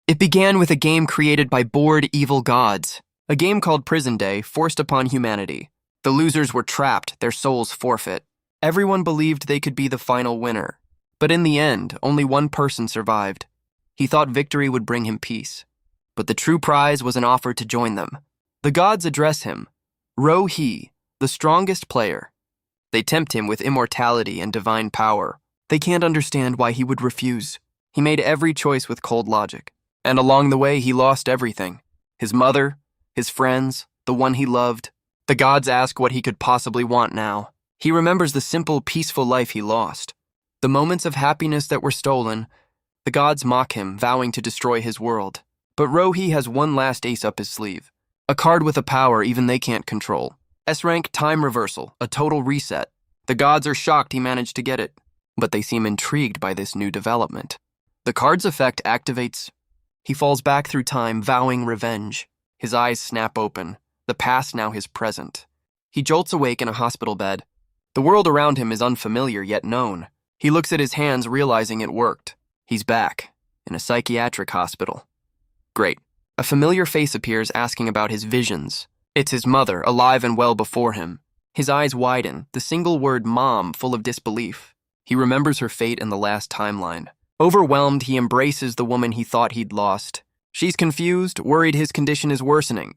It began with a game created by bored, evil gods. A game called Prison Day forced upon humanity. The losers were trapped, their souls forfeit. Everyone believed they could be the final winner. But in the end, only one person survived. He thought victory would bring him peace. But the true prize was an offer to join them. The gods address him, Ro-He, the strongest player. They tempt him with immortality and divine power. They can't understand why he would refuse. He made every choice with cold logic. And along the way, he lost everything. His mother, his friends, the one he loved. The gods ask what he could possibly want now. He remembers the simple, peaceful life he lost. The moments of happiness that were stolen. The gods mock him, vowing to destroy his world. But Ro-He has one last ace up his sleeve. A card with a power even they can't control. S-rank time reversal, a total reset. The gods are shocked he managed to get it, but they seem intrigued by this new development. The card's effect activates. He falls back through time, vowing revenge. His eyes snap open, the past now his present. He jolts awake in a hospital bed. The world around him is unfamiliar yet known. He looks at his hands, realizing it worked. He's back, in a psychiatric hospital. Great. A familiar face appears asking about his visions. It's his mother, alive and well before him. His eyes widen, the single word mom full of disbelief. He remembers her fate in the last timeline. Overwhelmed, he embraces the woman he thought he'd lost. She's confused, worried his condition is worsening.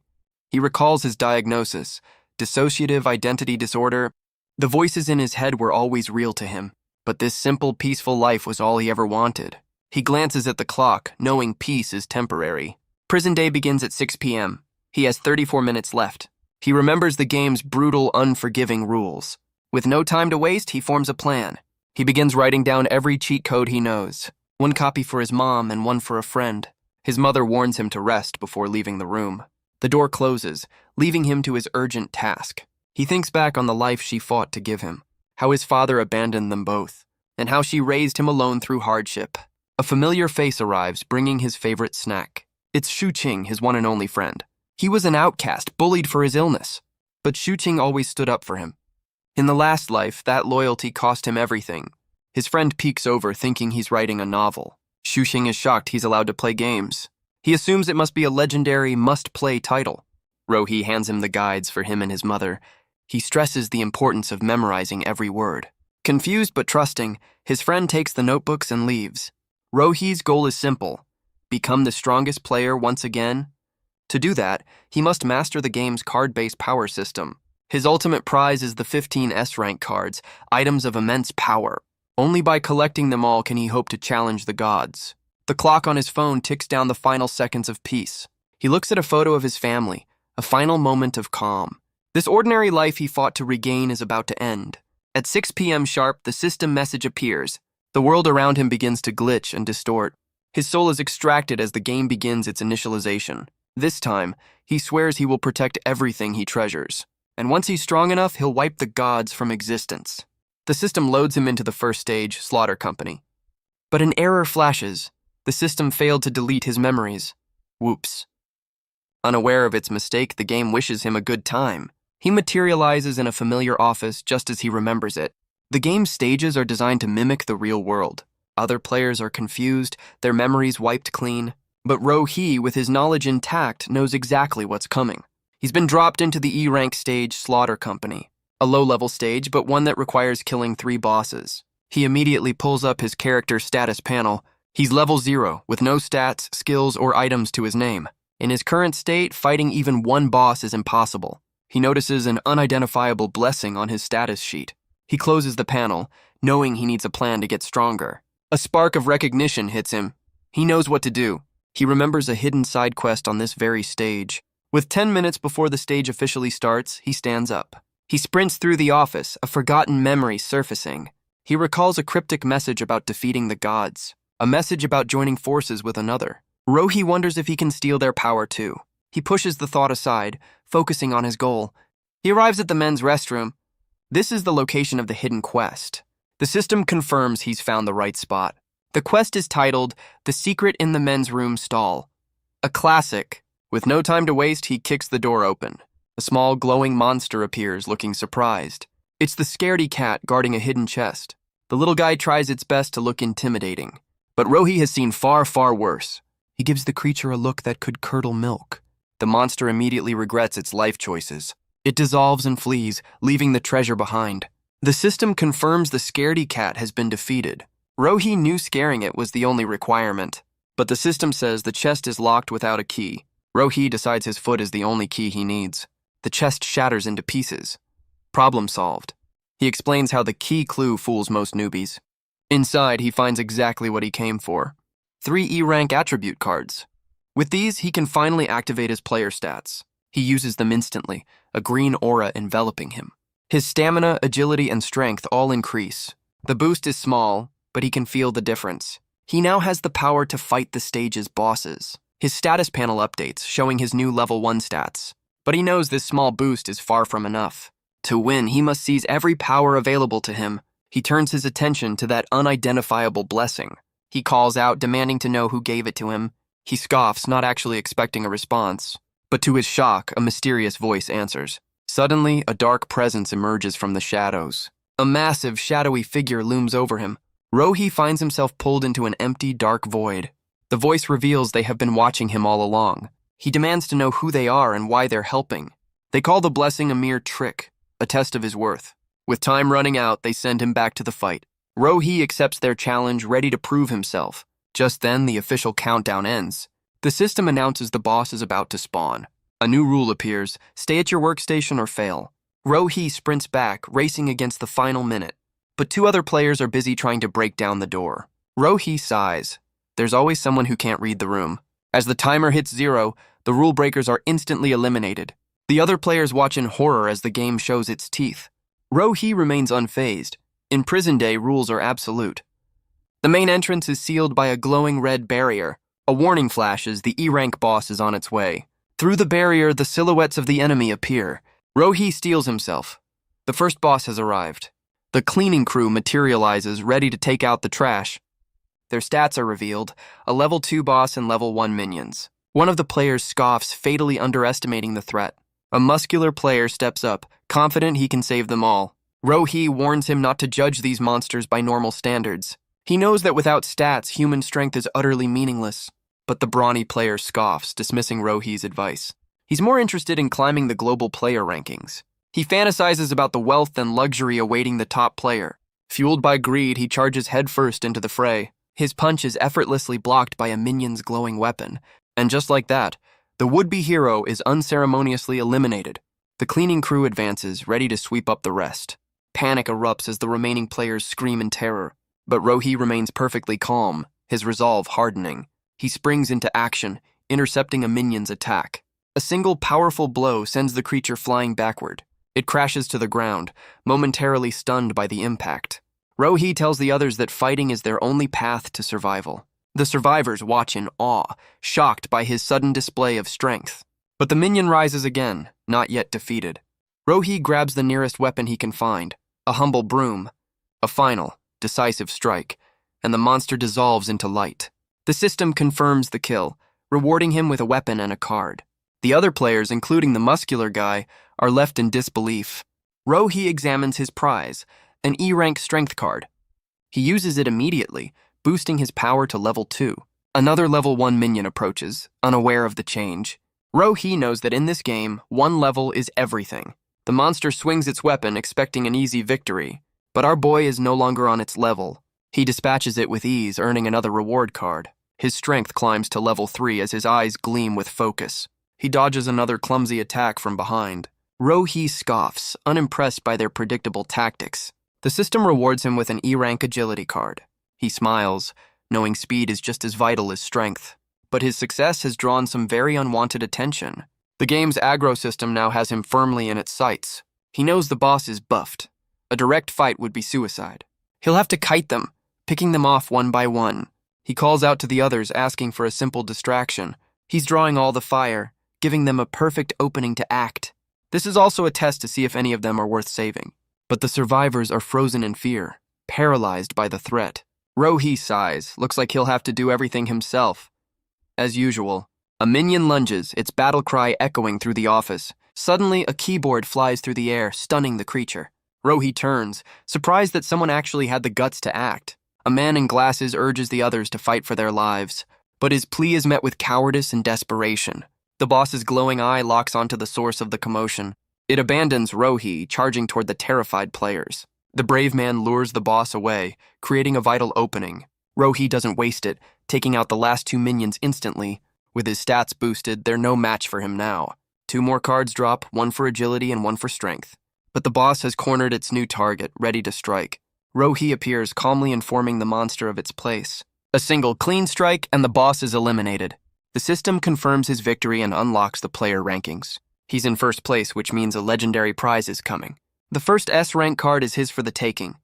He recalls his diagnosis, dissociative identity disorder. The voices in his head were always real to him, but this simple, peaceful life was all he ever wanted. He glances at the clock, knowing peace is temporary. Prison Day begins at 6 p.m. He has 34 minutes left. He remembers the game's brutal, unforgiving rules. With no time to waste, he forms a plan. He begins writing down every cheat code he knows. One copy for his mom and one for a friend. His mother warns him to rest before leaving the room. The door closes, leaving him to his urgent task. He thinks back on the life she fought to give him, how his father abandoned them both, and how she raised him alone through hardship. A familiar face arrives, bringing his favorite snack. It's Shu-Ching, his one and only friend. He was an outcast, bullied for his illness, but Shu-Ching always stood up for him. In the last life, that loyalty cost him everything. His friend peeks over, thinking he's writing a novel. Shu-Ching is shocked he's allowed to play games. He assumes it must be a legendary, must-play title. Ro-He hands him the guides for him and his mother. He stresses the importance of memorizing every word. Confused but trusting, his friend takes the notebooks and leaves. Ro-He's goal is simple: become the strongest player once again. To do that, he must master the game's card-based power system. His ultimate prize is the 15 S-rank cards, items of immense power. Only by collecting them all can he hope to challenge the gods. The clock on his phone ticks down the final seconds of peace. He looks at a photo of his family, a final moment of calm. This ordinary life he fought to regain is about to end. At 6 p.m. sharp, the system message appears. The world around him begins to glitch and distort. His soul is extracted as the game begins its initialization. This time, he swears he will protect everything he treasures. And once he's strong enough, he'll wipe the gods from existence. The system loads him into the first stage, Slaughter Company. But an error flashes. The system failed to delete his memories. Whoops. Unaware of its mistake, the game wishes him a good time. He materializes in a familiar office just as he remembers it. The game's stages are designed to mimic the real world. Other players are confused, their memories wiped clean. But Ro-He, with his knowledge intact, knows exactly what's coming. He's been dropped into the E-rank stage, Slaughter Company. A low-level stage, but one that requires killing 3 bosses. He immediately pulls up his character status panel. He's level 0, with no stats, skills, or items to his name. In his current state, fighting even one boss is impossible. He notices an unidentifiable blessing on his status sheet. He closes the panel, knowing he needs a plan to get stronger. A spark of recognition hits him. He knows what to do. He remembers a hidden side quest on this very stage. With 10 minutes before the stage officially starts, he stands up. He sprints through the office, a forgotten memory surfacing. He recalls a cryptic message about defeating the gods, a message about joining forces with another. Ro-He wonders if he can steal their power too. He pushes the thought aside, focusing on his goal. He arrives at the men's restroom. This is the location of the hidden quest. The system confirms he's found the right spot. The quest is titled, The Secret in the Men's Room Stall. A classic. With no time to waste, he kicks the door open. A small glowing monster appears, looking surprised. It's the scaredy cat guarding a hidden chest. The little guy tries its best to look intimidating. But Ro-He has seen far, far worse. He gives the creature a look that could curdle milk. The monster immediately regrets its life choices. It dissolves and flees, leaving the treasure behind. The system confirms the scaredy cat has been defeated. Rohi knew scaring it was the only requirement, but the system says the chest is locked without a key. Rohi decides his foot is the only key he needs. The chest shatters into pieces. Problem solved. He explains how the key clue fools most newbies. Inside, he finds exactly what he came for. 3 E-rank attribute cards. With these, he can finally activate his player stats. He uses them instantly, a green aura enveloping him. His stamina, agility, and strength all increase. The boost is small, but he can feel the difference. He now has the power to fight the stage's bosses. His status panel updates, showing his new level 1 stats. But he knows this small boost is far from enough. To win, he must seize every power available to him. He turns his attention to that unidentifiable blessing. He calls out, demanding to know who gave it to him. He scoffs, not actually expecting a response. But to his shock, a mysterious voice answers. Suddenly, a dark presence emerges from the shadows. A massive, shadowy figure looms over him. Rohi finds himself pulled into an empty, dark void. The voice reveals they have been watching him all along. He demands to know who they are and why they're helping. They call the blessing a mere trick, a test of his worth. With time running out, they send him back to the fight. Rohi accepts their challenge, ready to prove himself. Just then, the official countdown ends. The system announces the boss is about to spawn. A new rule appears: stay at your workstation or fail. Rohi sprints back, racing against the final minute. But 2 other players are busy trying to break down the door. Rohi sighs. There's always someone who can't read the room. As the timer hits 0, the rule breakers are instantly eliminated. The other players watch in horror as the game shows its teeth. Rohi remains unfazed. In Prison Day, rules are absolute. The main entrance is sealed by a glowing red barrier. A warning flashes, the E-rank boss is on its way. Through the barrier, the silhouettes of the enemy appear. Rohi steels himself. The first boss has arrived. The cleaning crew materializes, ready to take out the trash. Their stats are revealed: a level 2 boss and level 1 minions. One of the players scoffs, fatally underestimating the threat. A muscular player steps up, confident he can save them all. Rohi warns him not to judge these monsters by normal standards. He knows that without stats, human strength is utterly meaningless. But the brawny player scoffs, dismissing Rohi's advice. He's more interested in climbing the global player rankings. He fantasizes about the wealth and luxury awaiting the top player. Fueled by greed, he charges headfirst into the fray. His punch is effortlessly blocked by a minion's glowing weapon. And just like that, the would-be hero is unceremoniously eliminated. The cleaning crew advances, ready to sweep up the rest. Panic erupts as the remaining players scream in terror. But Rohi remains perfectly calm, his resolve hardening. He springs into action, intercepting a minion's attack. A single powerful blow sends the creature flying backward. It crashes to the ground, momentarily stunned by the impact. Rohi tells the others that fighting is their only path to survival. The survivors watch in awe, shocked by his sudden display of strength. But the minion rises again, not yet defeated. Rohi grabs the nearest weapon he can find, a humble broom. A final, decisive strike, and the monster dissolves into light. The system confirms the kill, rewarding him with a weapon and a card. The other players, including the muscular guy, are left in disbelief. Rohi examines his prize, an E-rank strength card. He uses it immediately, boosting his power to level 2. Another level 1 minion approaches, unaware of the change. Rohi knows that in this game, 1 level is everything. The monster swings its weapon, expecting an easy victory. But our boy is no longer on its level. He dispatches it with ease, earning another reward card. His strength climbs to level 3 as his eyes gleam with focus. He dodges another clumsy attack from behind. Rohi scoffs, unimpressed by their predictable tactics. The system rewards him with an E-rank agility card. He smiles, knowing speed is just as vital as strength. But his success has drawn some very unwanted attention. The game's aggro system now has him firmly in its sights. He knows the boss is buffed. A direct fight would be suicide. He'll have to kite them, picking them off one by one. He calls out to the others, asking for a simple distraction. He's drawing all the fire, giving them a perfect opening to act. This is also a test to see if any of them are worth saving. But the survivors are frozen in fear, paralyzed by the threat. Rohi sighs, looks like he'll have to do everything himself. As usual, a minion lunges, its battle cry echoing through the office. Suddenly, a keyboard flies through the air, stunning the creature. Rohi turns, surprised that someone actually had the guts to act. A man in glasses urges the others to fight for their lives. but his plea is met with cowardice and desperation. The boss's glowing eye locks onto the source of the commotion. It abandons Rohi, charging toward the terrified players. The brave man lures the boss away, creating a vital opening. Rohi doesn't waste it, taking out the last 2 minions instantly. With his stats boosted, they're no match for him now. 2 more cards drop, 1 for agility and 1 for strength. But the boss has cornered its new target, ready to strike. Rohi appears, calmly informing the monster of its place. A single clean strike, and the boss is eliminated. The system confirms his victory and unlocks the player rankings. He's in first place, which means a legendary prize is coming. The first S-rank card is his for the taking,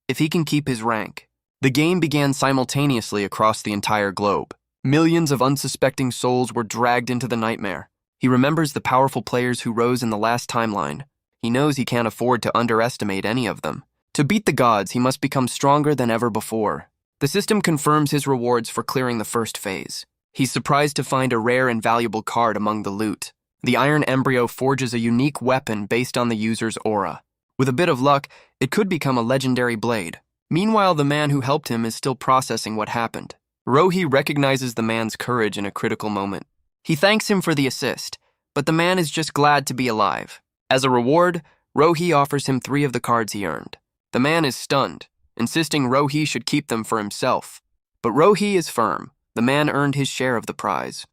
if he can keep his rank. The game began simultaneously across the entire globe. Millions of unsuspecting souls were dragged into the nightmare. He remembers the powerful players who rose in the last timeline. He knows he can't afford to underestimate any of them. To beat the gods, he must become stronger than ever before. The system confirms his rewards for clearing the first phase. He's surprised to find a rare and valuable card among the loot. The Iron Embryo forges a unique weapon based on the user's aura. With a bit of luck, it could become a legendary blade. Meanwhile, the man who helped him is still processing what happened. Rohi recognizes the man's courage in a critical moment. He thanks him for the assist, but the man is just glad to be alive. As a reward, Rohi offers him 3 of the cards he earned. The man is stunned, insisting Rohi should keep them for himself. But Rohi is firm. The man earned his share of the prize.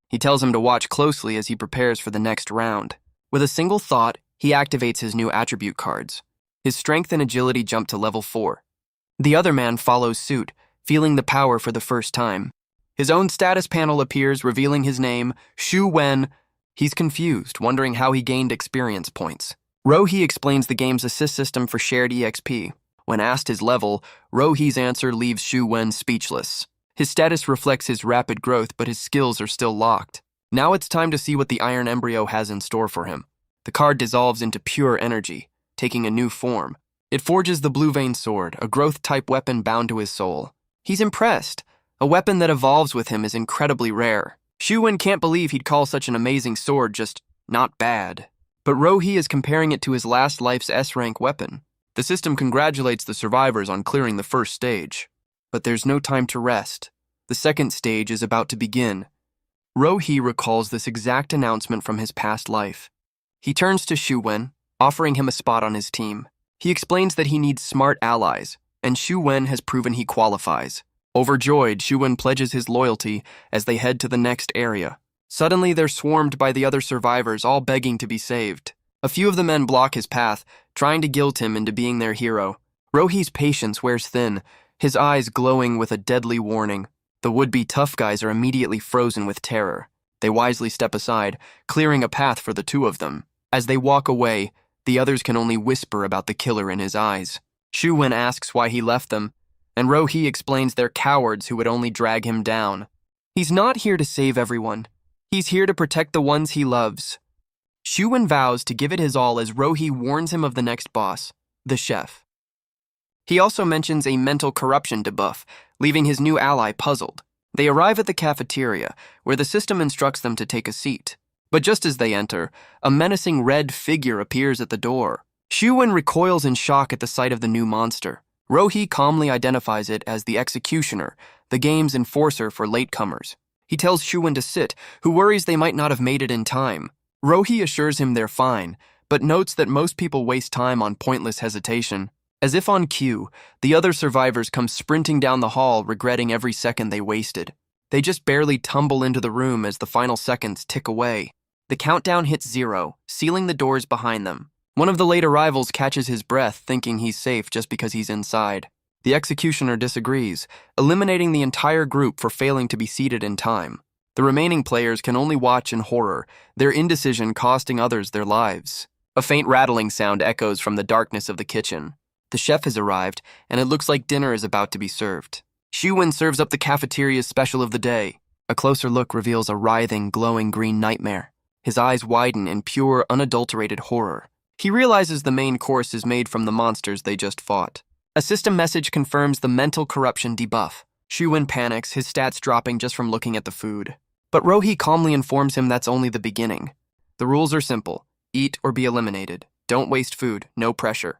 He tells him to watch closely as he prepares for the next round. With a single thought, he activates his new attribute cards. His strength and agility jump to level 4. The other man follows suit, feeling the power for the first time. His own status panel appears, revealing his name, Shu Wen. He's confused, wondering how he gained experience points. Rohi explains the game's assist system for shared EXP. When asked his level, Rohi's answer leaves Shu Wen speechless. His status reflects his rapid growth, but his skills are still locked. Now it's time to see what the Iron Embryo has in store for him. The card dissolves into pure energy, taking a new form. It forges the Blue Vein Sword, a growth-type weapon bound to his soul. He's impressed. A weapon that evolves with him is incredibly rare. Shu Wen can't believe he'd call such an amazing sword just not bad. But Rohi is comparing it to his last life's S-rank weapon. The system congratulates the survivors on clearing the first stage. But there's no time to rest. The second stage is about to begin. Rohi recalls this exact announcement from his past life. He turns to Shu Wen, offering him a spot on his team. He explains that he needs smart allies, and Shu Wen has proven he qualifies. Overjoyed, Shu Wen pledges his loyalty as they head to the next area. Suddenly, they're swarmed by the other survivors, all begging to be saved. A few of the men block his path, trying to guilt him into being their hero. Rohi's patience wears thin, his eyes glowing with a deadly warning. The would-be tough guys are immediately frozen with terror. They wisely step aside, clearing a path for the 2 of them. As they walk away, the others can only whisper about the killer in his eyes. Shu Wen asks why he left them, and Rohi explains they're cowards who would only drag him down. He's not here to save everyone. He's here to protect the ones he loves. Shu Wen vows to give it his all as Rohi warns him of the next boss, the chef. He also mentions a mental corruption debuff, leaving his new ally puzzled. They arrive at the cafeteria, where the system instructs them to take a seat. But just as they enter, a menacing red figure appears at the door. Shu Wen recoils in shock at the sight of the new monster. Rohi calmly identifies it as the Executioner, the game's enforcer for latecomers. He tells Shu Wen to sit, who worries they might not have made it in time. Rohi assures him they're fine, but notes that most people waste time on pointless hesitation. As if on cue, the other survivors come sprinting down the hall, regretting every second they wasted. They just barely tumble into the room as the final seconds tick away. The countdown hits 0, sealing the doors behind them. One of the late arrivals catches his breath, thinking he's safe just because he's inside. The Executioner disagrees, eliminating the entire group for failing to be seated in time. The remaining players can only watch in horror, their indecision costing others their lives. A faint rattling sound echoes from the darkness of the kitchen. The chef has arrived, and it looks like dinner is about to be served. Shu Wen serves up the cafeteria's special of the day. A closer look reveals a writhing, glowing green nightmare. His eyes widen in pure, unadulterated horror. He realizes the main course is made from the monsters they just fought. A system message confirms the mental corruption debuff. Shu Wen panics, his stats dropping just from looking at the food. But Rohi calmly informs him that's only the beginning. The rules are simple. Eat or be eliminated. Don't waste food. No pressure.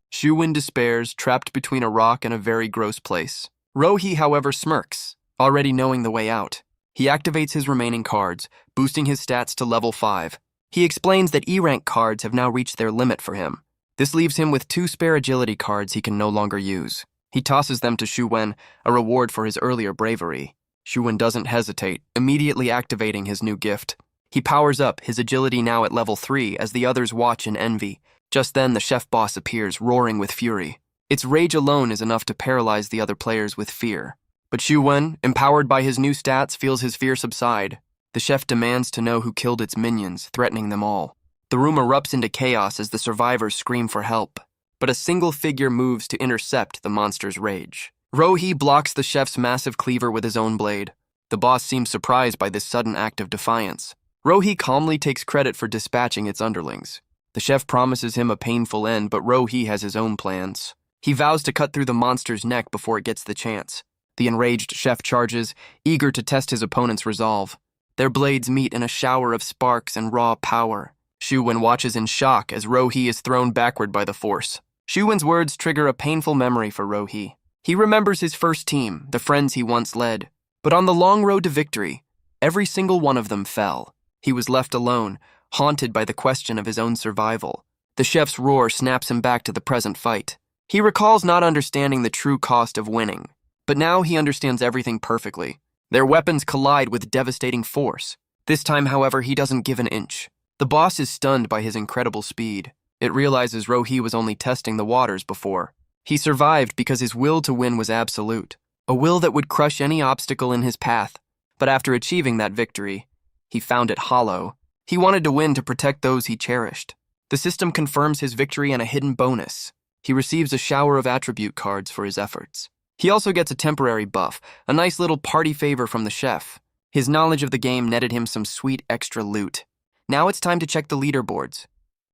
Shu Wen despairs, trapped between a rock and a very gross place. Rohi, however, smirks. already knowing the way out. He activates his remaining cards, boosting his stats to level 5. He explains that E-rank cards have now reached their limit for him. This leaves him with 2 spare agility cards he can no longer use. He tosses them to Xu Wen, a reward for his earlier bravery. Xu Wen doesn't hesitate, immediately activating his new gift. He powers up, his agility now at level 3, as the others watch in envy. Just then, the chef boss appears, roaring with fury. Its rage alone is enough to paralyze the other players with fear. But Xu Wen, empowered by his new stats, feels his fear subside. The chef demands to know who killed its minions, threatening them all. The room erupts into chaos as the survivors scream for help. But a single figure moves to intercept the monster's rage. Rohi blocks the chef's massive cleaver with his own blade. The boss seems surprised by this sudden act of defiance. Rohi calmly takes credit for dispatching its underlings. The chef promises him a painful end, but Rohi has his own plans. He vows to cut through the monster's neck before it gets the chance. The enraged chef charges, eager to test his opponent's resolve. Their blades meet in a shower of sparks and raw power. Xu Wen watches in shock as Rohi is thrown backward by the force. Xu Wen's words trigger a painful memory for Rohi. He remembers his first team, the friends he once led. But on the long road to victory, every single one of them fell. He was left alone, haunted by the question of his own survival. The chef's roar snaps him back to the present fight. He recalls not understanding the true cost of winning. But now he understands everything perfectly. Their weapons collide with devastating force. This time, however, he doesn't give an inch. The boss is stunned by his incredible speed. It realizes Rohi was only testing the waters before. He survived because his will to win was absolute, a will that would crush any obstacle in his path. But after achieving that victory, he found it hollow. He wanted to win to protect those he cherished. The system confirms his victory and a hidden bonus. He receives a shower of attribute cards for his efforts. He also gets a temporary buff, a nice little party favor from the chef. His knowledge of the game netted him some sweet extra loot. Now it's time to check the leaderboards.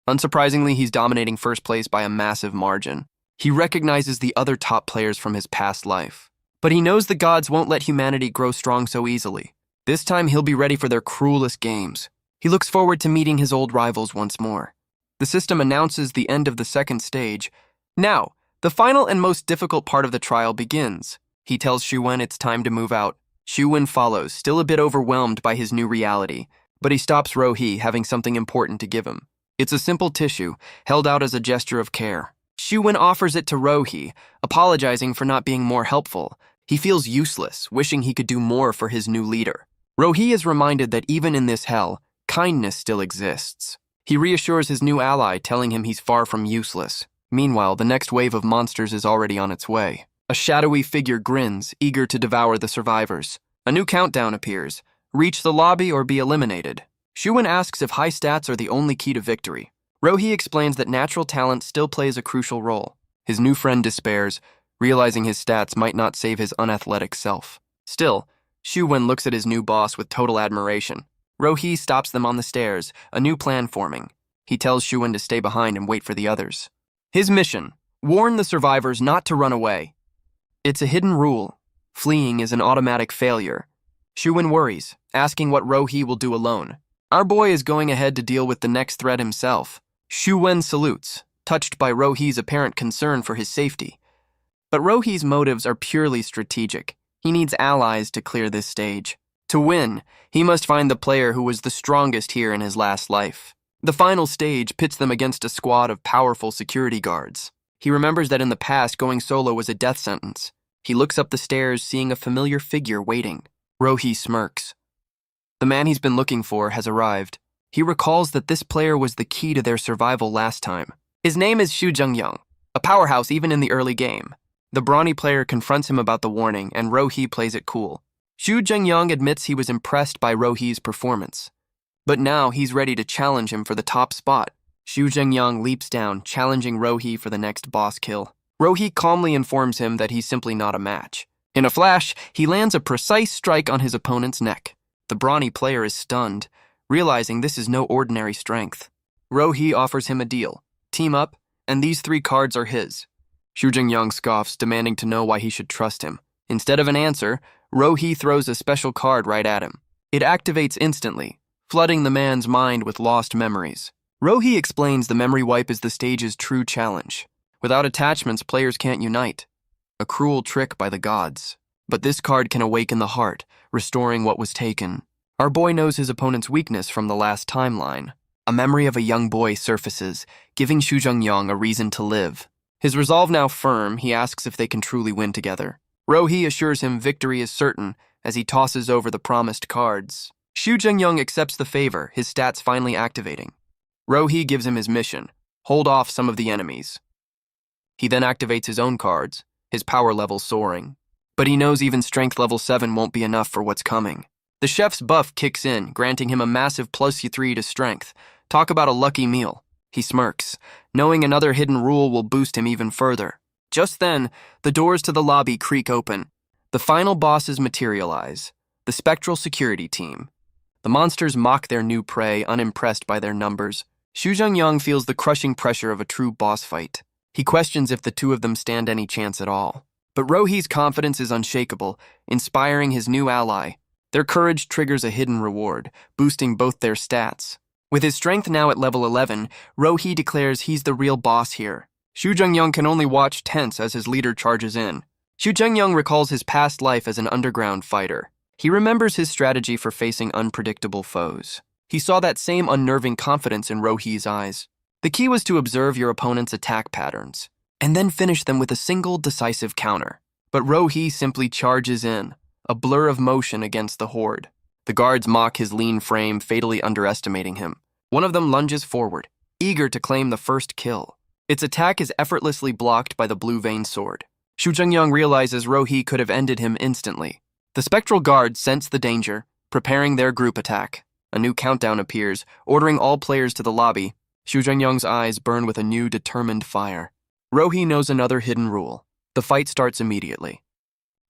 Unsurprisingly, he's dominating first place by a massive margin. He recognizes the other top players from his past life. But he knows the gods won't let humanity grow strong so easily. This time he'll be ready for their cruelest games. He looks forward to meeting his old rivals once more. The system announces the end of the second stage. Now, the final and most difficult part of the trial begins. He tells Xu Wen it's time to move out. Xu Wen follows, still a bit overwhelmed by his new reality. But he stops Rohi, having something important to give him. It's a simple tissue, held out as a gesture of care. Xu Wen offers it to Rohi, apologizing for not being more helpful. He feels useless, wishing he could do more for his new leader. Rohi is reminded that even in this hell, kindness still exists. He reassures his new ally, telling him he's far from useless. Meanwhile, the next wave of monsters is already on its way. A shadowy figure grins, eager to devour the survivors. A new countdown appears. Reach the lobby or be eliminated. Xu Wen asks if high stats are the only key to victory. Rohi explains that natural talent still plays a crucial role. His new friend despairs, realizing his stats might not save his unathletic self. Still, Xu Wen looks at his new boss with total admiration. Rohi stops them on the stairs, a new plan forming. He tells Xu Wen to stay behind and wait for the others. His mission: warn the survivors not to run away. It's a hidden rule. Fleeing is an automatic failure. Xu Wen worries, asking what Rohi will do alone. Our boy is going ahead to deal with the next threat himself. Xu Wen salutes, touched by Rohi's apparent concern for his safety. But Rohi's motives are purely strategic. He needs allies to clear this stage. To win, he must find the player who was the strongest here in his last life. The final stage pits them against a squad of powerful security guards. He remembers that in the past, going solo was a death sentence. He looks up the stairs, seeing a familiar figure waiting. Rohi smirks. The man he's been looking for has arrived. He recalls that this player was the key to their survival last time. His name is Xu Zhengyang, a powerhouse even in the early game. The brawny player confronts him about the warning, and Rohi plays it cool. Xu Zhengyang admits he was impressed by Rohi's performance. But now he's ready to challenge him for the top spot. Xu Zhengyang leaps down, challenging Rohi for the next boss kill. Rohi calmly informs him that he's simply not a match. In a flash, he lands a precise strike on his opponent's neck. The brawny player is stunned, realizing this is no ordinary strength. Rohi offers him a deal. Team up, and these 3 cards are his. Xu Zhengyang scoffs, demanding to know why he should trust him. Instead of an answer, Rohi throws a special card right at him. It activates instantly, flooding the man's mind with lost memories. Rohi explains the memory wipe is the stage's true challenge. Without attachments, players can't unite. A cruel trick by the gods. but this card can awaken the heart, restoring what was taken. Our boy knows his opponent's weakness from the last timeline. A memory of a young boy surfaces, giving Xu Zhengyang a reason to live. His resolve now firm, he asks if they can truly win together. Rohi assures him victory is certain as he tosses over the promised cards. Xu Zhengyang accepts the favor, his stats finally activating. Rohi gives him his mission, hold off some of the enemies. He then activates his own cards, his power level soaring. But he knows even strength level 7 won't be enough for what's coming. The chef's buff kicks in, granting him a massive +3 to strength. Talk about a lucky meal. He smirks, knowing another hidden rule will boost him even further. Just then, the doors to the lobby creak open. The final bosses materialize, the spectral security team. The monsters mock their new prey, unimpressed by their numbers. Xu Zhengyang feels the crushing pressure of a true boss fight. He questions if the two of them stand any chance at all. But Rohi's confidence is unshakable, inspiring his new ally. Their courage triggers a hidden reward, boosting both their stats. With his strength now at level 11, Rohi declares he's the real boss here. Xu Zhengyang can only watch tense as his leader charges in. Xu Zhengyang recalls his past life as an underground fighter. He remembers his strategy for facing unpredictable foes. He saw that same unnerving confidence in Rohi's eyes. The key was to observe your opponent's attack patterns, and then finish them with a single decisive counter. But Rohi simply charges in, a blur of motion against the horde. The guards mock his lean frame, fatally underestimating him. One of them lunges forward, eager to claim the first kill. Its attack is effortlessly blocked by the blue vein sword. Xu Zhengyang realizes Rohi could have ended him instantly. The spectral guards sense the danger, preparing their group attack. A new countdown appears, ordering all players to the lobby. Xu Zhengyang's eyes burn with a new determined fire. Rohi knows another hidden rule. The fight starts immediately.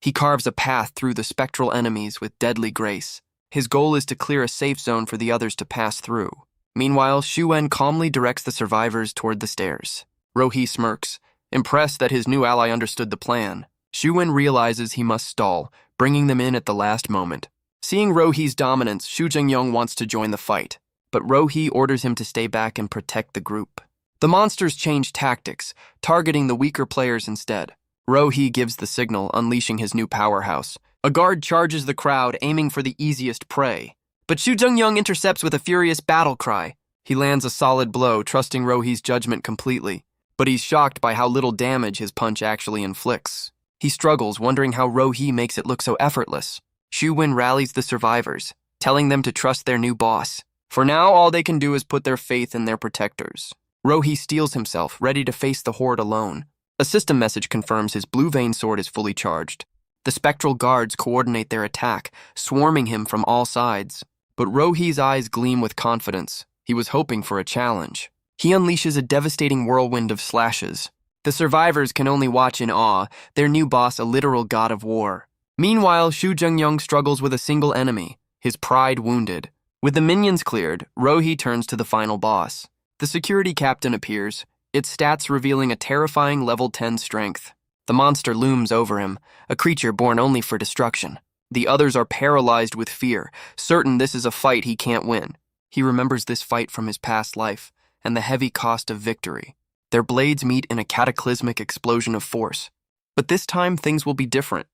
He carves a path through the spectral enemies with deadly grace. His goal is to clear a safe zone for the others to pass through. Meanwhile, Xu Wen calmly directs the survivors toward the stairs. Rohi smirks, impressed that his new ally understood the plan. Xu Wen realizes he must stall, bringing them in at the last moment. Seeing Rohi's dominance, Xu Zhengyang wants to join the fight, but Rohi orders him to stay back and protect the group. The monsters change tactics, targeting the weaker players instead. Rohi gives the signal, unleashing his new powerhouse. A guard charges the crowd, aiming for the easiest prey. But Xu Zhengyang intercepts with a furious battle cry. He lands a solid blow, trusting Rohi's judgment completely. But he's shocked by how little damage his punch actually inflicts. He struggles, wondering how Rohi makes it look so effortless. Xu Wen rallies the survivors, telling them to trust their new boss. For now, all they can do is put their faith in their protectors. Rohi steels himself, ready to face the horde alone. A system message confirms his blue vein sword is fully charged. The spectral guards coordinate their attack, swarming him from all sides. But Rohi's eyes gleam with confidence. He was hoping for a challenge. He unleashes a devastating whirlwind of slashes. The survivors can only watch in awe, their new boss a literal god of war. Meanwhile, Xu Zhengyang struggles with a single enemy, his pride wounded. With the minions cleared, Rohi turns to the final boss. The security captain appears, its stats revealing a terrifying level 10 strength. The monster looms over him, a creature born only for destruction. The others are paralyzed with fear, certain this is a fight he can't win. He remembers this fight from his past life, and the heavy cost of victory. Their blades meet in a cataclysmic explosion of force. But this time, things will be different.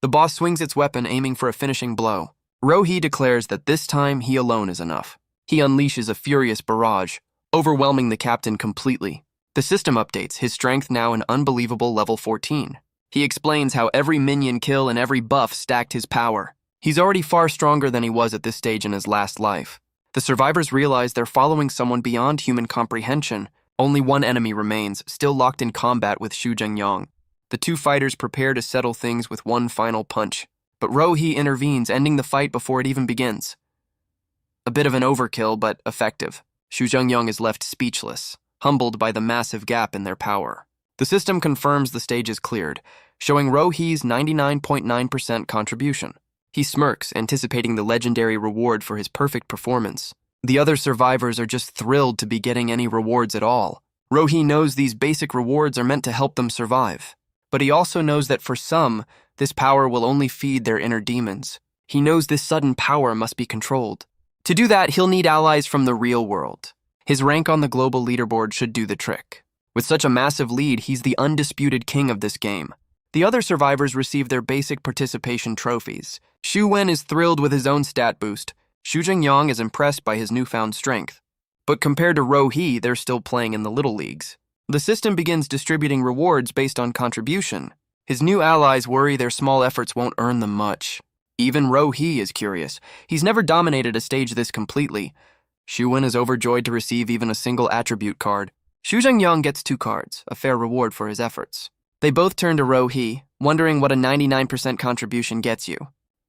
The boss swings its weapon, aiming for a finishing blow. Rohi declares that this time he alone is enough. He unleashes a furious barrage, overwhelming the captain completely. The system updates, his strength now an unbelievable level 14. He explains how every minion kill and every buff stacked his power. He's already far stronger than he was at this stage in his last life. The survivors realize they're following someone beyond human comprehension. Only one enemy remains, still locked in combat with Xu Zhengyang. The two fighters prepare to settle things with one final punch. But Rohi intervenes, ending the fight before it even begins. A bit of an overkill, but effective. Xu Zhengyang is left speechless, humbled by the massive gap in their power. The system confirms the stage is cleared, showing Rohi's 99.9% contribution. He smirks, anticipating the legendary reward for his perfect performance. The other survivors are just thrilled to be getting any rewards at all. Rohi knows these basic rewards are meant to help them survive. But he also knows that for some, this power will only feed their inner demons. He knows this sudden power must be controlled. To do that, he'll need allies from the real world. His rank on the global leaderboard should do the trick. With such a massive lead, he's the undisputed king of this game. The other survivors receive their basic participation trophies. Xu Wen is thrilled with his own stat boost. Xu Jingyang is impressed by his newfound strength. But compared to Ro He, they're still playing in the little leagues. The system begins distributing rewards based on contribution. His new allies worry their small efforts won't earn them much. Even Ro He is curious. He's never dominated a stage this completely. Xu Wen is overjoyed to receive even a single attribute card. Xu Jingyang gets 2 cards, a fair reward for his efforts. They both turn to Ro He, wondering what a 99% contribution gets you.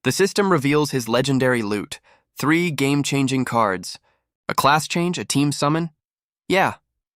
The system reveals his legendary loot, 3 game-changing cards. A class change, a team summon? Yeah,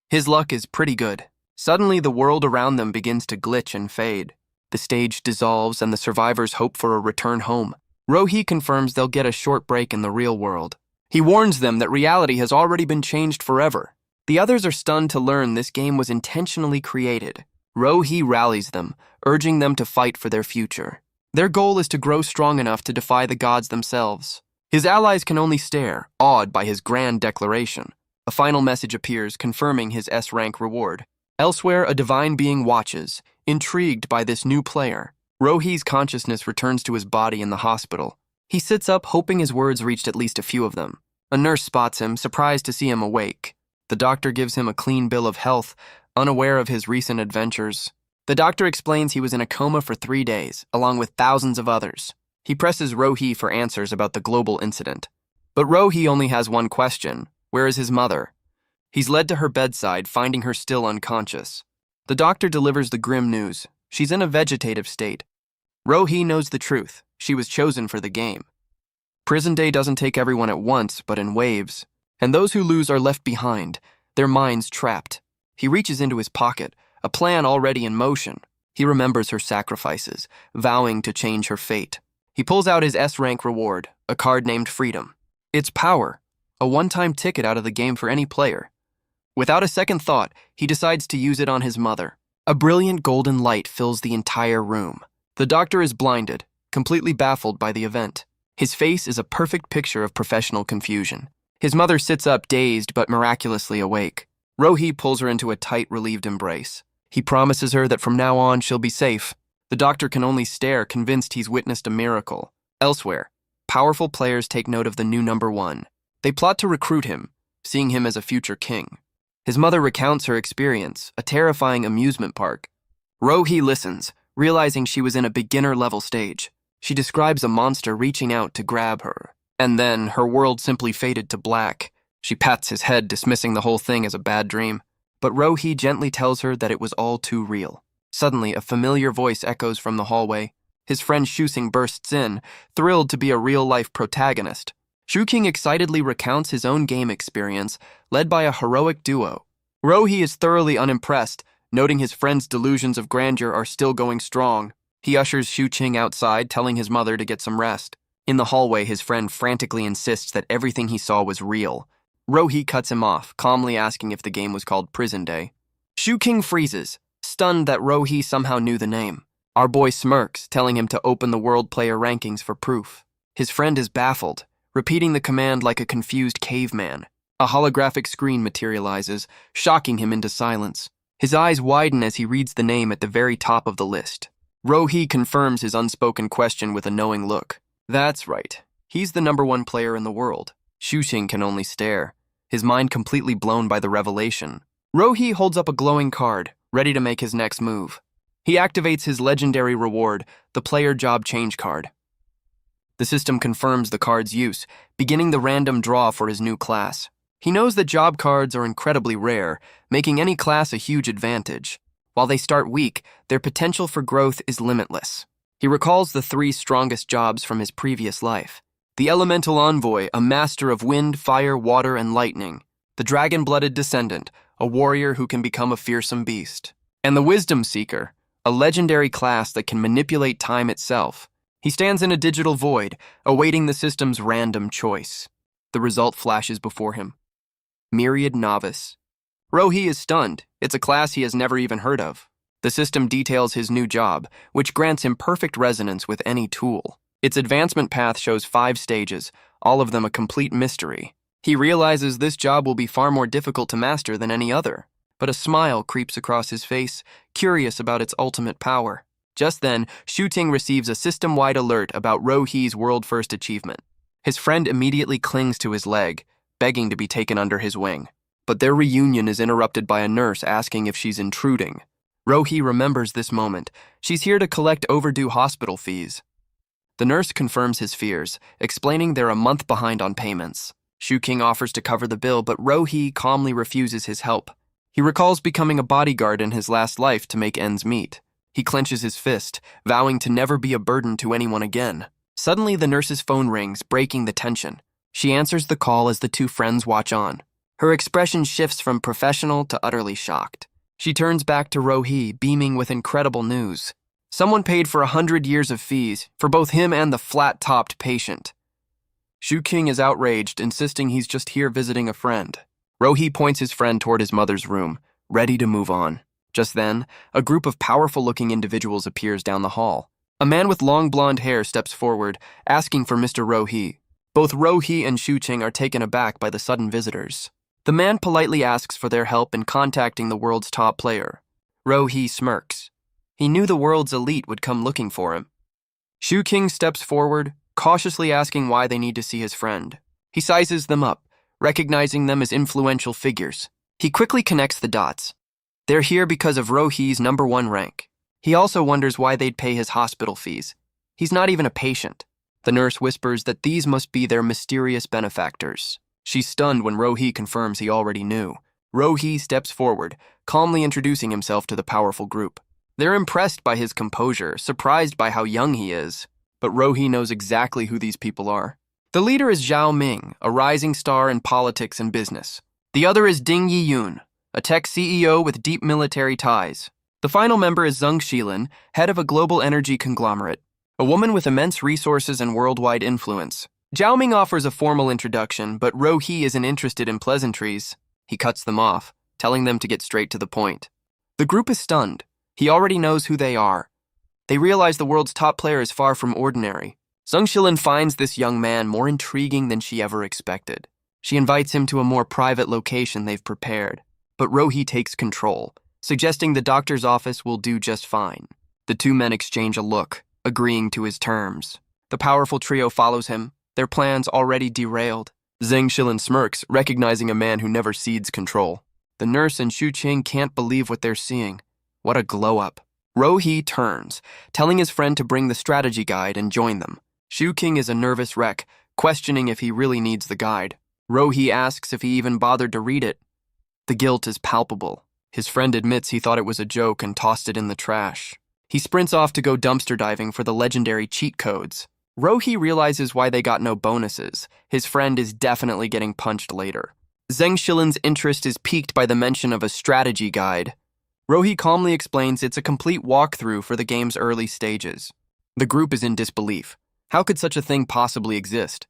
his luck is pretty good. Suddenly, the world around them begins to glitch and fade. The stage dissolves and the survivors hope for a return home. Ro He confirms they'll get a short break in the real world. He warns them that reality has already been changed forever. The others are stunned to learn this game was intentionally created. Ro He rallies them, urging them to fight for their future. Their goal is to grow strong enough to defy the gods themselves. His allies can only stare, awed by his grand declaration. A final message appears, confirming his S-rank reward. Elsewhere, a divine being watches, intrigued by this new player. Ro He's consciousness returns to his body in the hospital. He sits up, hoping his words reached at least a few of them. A nurse spots him, surprised to see him awake. The doctor gives him a clean bill of health, unaware of his recent adventures. The doctor explains he was in a coma for 3 days, along with thousands of others. He presses Ro He for answers about the global incident. But Ro He only has one question. Where is his mother? He's led to her bedside, finding her still unconscious. The doctor delivers the grim news. She's in a vegetative state. Ro He knows the truth. She was chosen for the game. Prison day doesn't take everyone at once, but in waves. And those who lose are left behind, their minds trapped. He reaches into his pocket, a plan already in motion. He remembers her sacrifices, vowing to change her fate. He pulls out his S-rank reward, a card named Freedom. It's power, a one-time ticket out of the game for any player. Without a second thought, he decides to use it on his mother. A brilliant golden light fills the entire room. The doctor is blinded, completely baffled by the event. His face is a perfect picture of professional confusion. His mother sits up, dazed but miraculously awake. Ro He pulls her into a tight, relieved embrace. He promises her that from now on she'll be safe. The doctor can only stare, convinced he's witnessed a miracle. Elsewhere, powerful players take note of the new number 1. They plot to recruit him, seeing him as a future king. His mother recounts her experience, a terrifying amusement park. Ro He listens, realizing she was in a beginner-level stage. She describes a monster reaching out to grab her. And then, her world simply faded to black. She pats his head, dismissing the whole thing as a bad dream. But Ro He gently tells her that it was all too real. Suddenly, a familiar voice echoes from the hallway. His friend Xing bursts in, thrilled to be a real-life protagonist. King excitedly recounts his own game experience, led by a heroic duo. Ro He is thoroughly unimpressed, noting his friend's delusions of grandeur are still going strong. He ushers King outside, telling his mother to get some rest. In the hallway, his friend frantically insists that everything he saw was real. Ro He cuts him off, calmly asking if the game was called Prison Day. King freezes, stunned that Ro He somehow knew the name. Our boy smirks, telling him to open the world player rankings for proof. His friend is baffled, repeating the command like a confused caveman. A holographic screen materializes, shocking him into silence. His eyes widen as he reads the name at the very top of the list. Ro He confirms his unspoken question with a knowing look. That's right. He's the number 1 player in the world. Xing can only stare, his mind completely blown by the revelation. Ro He holds up a glowing card, ready to make his next move. He activates his legendary reward, the player job change card. The system confirms the card's use, beginning the random draw for his new class. He knows that job cards are incredibly rare, making any class a huge advantage. While they start weak, their potential for growth is limitless. He recalls the 3 strongest jobs from his previous life. The Elemental Envoy, a master of wind, fire, water, and lightning. The Dragon-Blooded Descendant, a warrior who can become a fearsome beast. And the Wisdom Seeker, a legendary class that can manipulate time itself. He stands in a digital void, awaiting the system's random choice. The result flashes before him. Myriad Novice. Ro He is stunned. It's a class he has never even heard of. The system details his new job, which grants him perfect resonance with any tool. Its advancement path shows 5 stages, all of them a complete mystery. He realizes this job will be far more difficult to master than any other, but a smile creeps across his face, curious about its ultimate power. Just then, Shu-Ting receives a system-wide alert about Ro-Hee's world-first achievement. His friend immediately clings to his leg, begging to be taken under his wing. But their reunion is interrupted by a nurse asking if she's intruding. Ro-Hee remembers this moment. She's here to collect overdue hospital fees. The nurse confirms his fears, explaining they're a month behind on payments. Shu-King offers to cover the bill, but Ro-Hee calmly refuses his help. He recalls becoming a bodyguard in his last life to make ends meet. He clenches his fist, vowing to never be a burden to anyone again. Suddenly, the nurse's phone rings, breaking the tension. She answers the call as the two friends watch on. Her expression shifts from professional to utterly shocked. She turns back to Ro-Hee, beaming with incredible news. Someone paid for 100 years of fees, for both him and the flat-topped patient. Shu-King is outraged, insisting he's just here visiting a friend. Ro-Hee points his friend toward his mother's room, ready to move on. Just then, a group of powerful-looking individuals appears down the hall. A man with long blonde hair steps forward, asking for Mr. Ro-Hee. Both Ro-Hee and Shu-King are taken aback by the sudden visitors. The man politely asks for their help in contacting the world's top player. Ro-Hee smirks. He knew the world's elite would come looking for him. Shu-King steps forward, cautiously asking why they need to see his friend. He sizes them up, recognizing them as influential figures. He quickly connects the dots. They're here because of Ro-Hee's #1 rank. He also wonders why they'd pay his hospital fees. He's not even a patient. The nurse whispers that these must be their mysterious benefactors. She's stunned when Ro-Hee confirms he already knew. Ro-Hee steps forward, calmly introducing himself to the powerful group. They're impressed by his composure, surprised by how young he is. But Ro-Hee knows exactly who these people are. The leader is Zhao Ming, a rising star in politics and business. The other is Ding Yiyun, a tech CEO with deep military ties. The final member is Zheng Shilin, head of a global energy conglomerate, a woman with immense resources and worldwide influence. Zhao Ming offers a formal introduction, but Ro-Hee isn't interested in pleasantries. He cuts them off, telling them to get straight to the point. The group is stunned. He already knows who they are. They realize the world's top player is far from ordinary. Zheng Shilin finds this young man more intriguing than she ever expected. She invites him to a more private location they've prepared. But Ro-Hee takes control, suggesting the doctor's office will do just fine. The two men exchange a look, agreeing to his terms. The powerful trio follows him, their plans already derailed. Zheng Shilin smirks, recognizing a man who never cedes control. The nurse and Shu-King can't believe what they're seeing. What a glow-up. Ro-Hee turns, telling his friend to bring the strategy guide and join them. Shu-King is a nervous wreck, questioning if he really needs the guide. Ro-Hee asks if he even bothered to read it. The guilt is palpable. His friend admits he thought it was a joke and tossed it in the trash. He sprints off to go dumpster diving for the legendary cheat codes. Ro-Hee realizes why they got no bonuses. His friend is definitely getting punched later. Zheng Shilin's interest is piqued by the mention of a strategy guide. Ro-Hee calmly explains it's a complete walkthrough for the game's early stages. The group is in disbelief. How could such a thing possibly exist?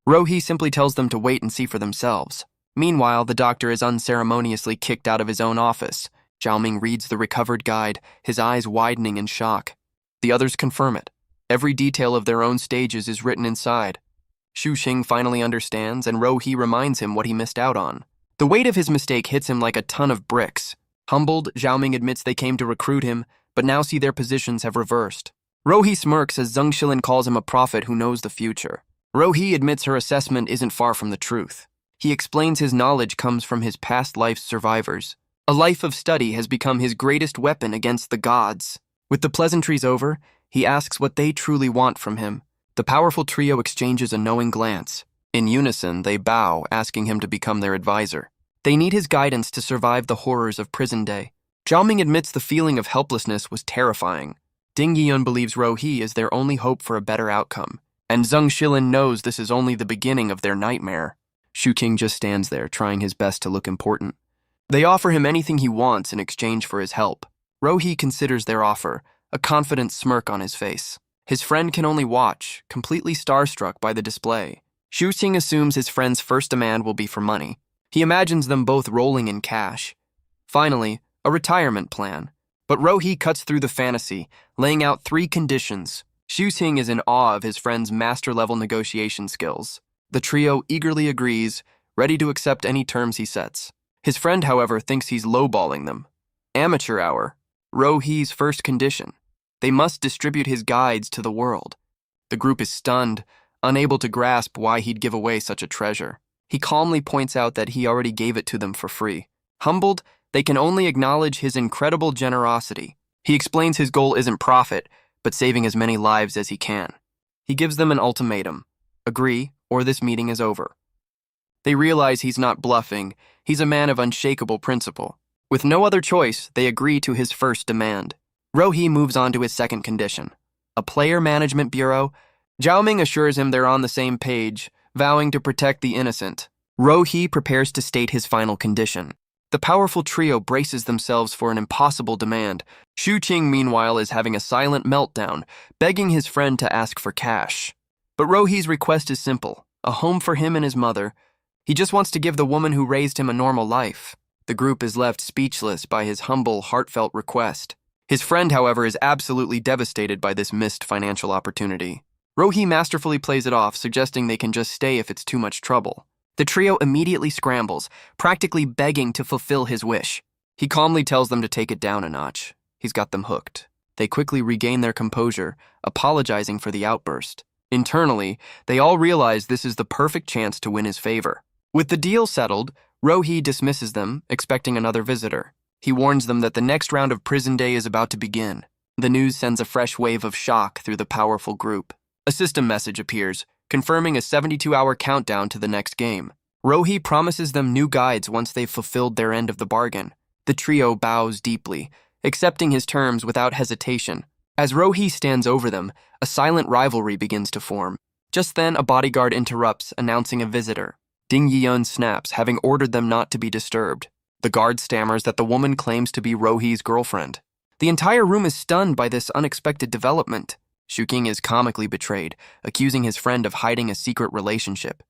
Ro-Hee simply tells them to wait and see for themselves. Meanwhile, the doctor is unceremoniously kicked out of his own office. Zhao Ming reads the recovered guide, his eyes widening in shock. The others confirm it. Every detail of their own stages is written inside. Shu-King finally understands, and Ro-Hee reminds him what he missed out on. The weight of his mistake hits him like a ton of bricks. Humbled, Zhao Ming admits they came to recruit him, but now see their positions have reversed. Ro-Hee smirks as Zheng Shilin calls him a prophet who knows the future. Ro-Hee admits her assessment isn't far from the truth. He explains his knowledge comes from his past life's survivors. A life of study has become his greatest weapon against the gods. With the pleasantries over, he asks what they truly want from him. The powerful trio exchanges a knowing glance. In unison, they bow, asking him to become their advisor. They need his guidance to survive the horrors of prison day. Zhao Ming admits the feeling of helplessness was terrifying. Ding Yiyun believes Ro-Hee is their only hope for a better outcome. And Zheng Shilin knows this is only the beginning of their nightmare. Shu-King just stands there, trying his best to look important. They offer him anything he wants in exchange for his help. Ro-Hee considers their offer, a confident smirk on his face. His friend can only watch, completely starstruck by the display. Shu-King assumes his friend's first demand will be for money. He imagines them both rolling in cash. Finally, a retirement plan. But Ro-Hee cuts through the fantasy, laying out 3 conditions. Shu-King is in awe of his friend's master-level negotiation skills. The trio eagerly agrees, ready to accept any terms he sets. His friend, however, thinks he's lowballing them. Amateur hour. Ro-Hee's first condition. They must distribute his guides to the world. The group is stunned, unable to grasp why he'd give away such a treasure. He calmly points out that he already gave it to them for free. Humbled, they can only acknowledge his incredible generosity. He explains his goal isn't profit, but saving as many lives as he can. He gives them an ultimatum. Agree, or this meeting is over. They realize he's not bluffing. He's a man of unshakable principle. With no other choice, they agree to his first demand. Rohi moves on to his second condition. A player management bureau. Zhaoming assures him they're on the same page, vowing to protect the innocent. Rohi prepares to state his final condition. The powerful trio braces themselves for an impossible demand. Xuqing, meanwhile, is having a silent meltdown, begging his friend to ask for cash. But Rohi's request is simple, a home for him and his mother. He just wants to give the woman who raised him a normal life. The group is left speechless by his humble, heartfelt request. His friend, however, is absolutely devastated by this missed financial opportunity. Rohi masterfully plays it off, suggesting they can just stay if it's too much trouble. The trio immediately scrambles, practically begging to fulfill his wish. He calmly tells them to take it down a notch. He's got them hooked. They quickly regain their composure, apologizing for the outburst. Internally, they all realize this is the perfect chance to win his favor. With the deal settled, Rohi dismisses them, expecting another visitor. He warns them that the next round of prison day is about to begin. The news sends a fresh wave of shock through the powerful group. A system message appears, confirming a 72-hour countdown to the next game. Rohi promises them new guides once they've fulfilled their end of the bargain. The trio bows deeply, accepting his terms without hesitation. As Rohi stands over them, a silent rivalry begins to form. Just then, a bodyguard interrupts, announcing a visitor. Ding Yiyun snaps, having ordered them not to be disturbed. The guard stammers that the woman claims to be Rohi's girlfriend. The entire room is stunned by this unexpected development. Xuqing is comically betrayed, accusing his friend of hiding a secret relationship.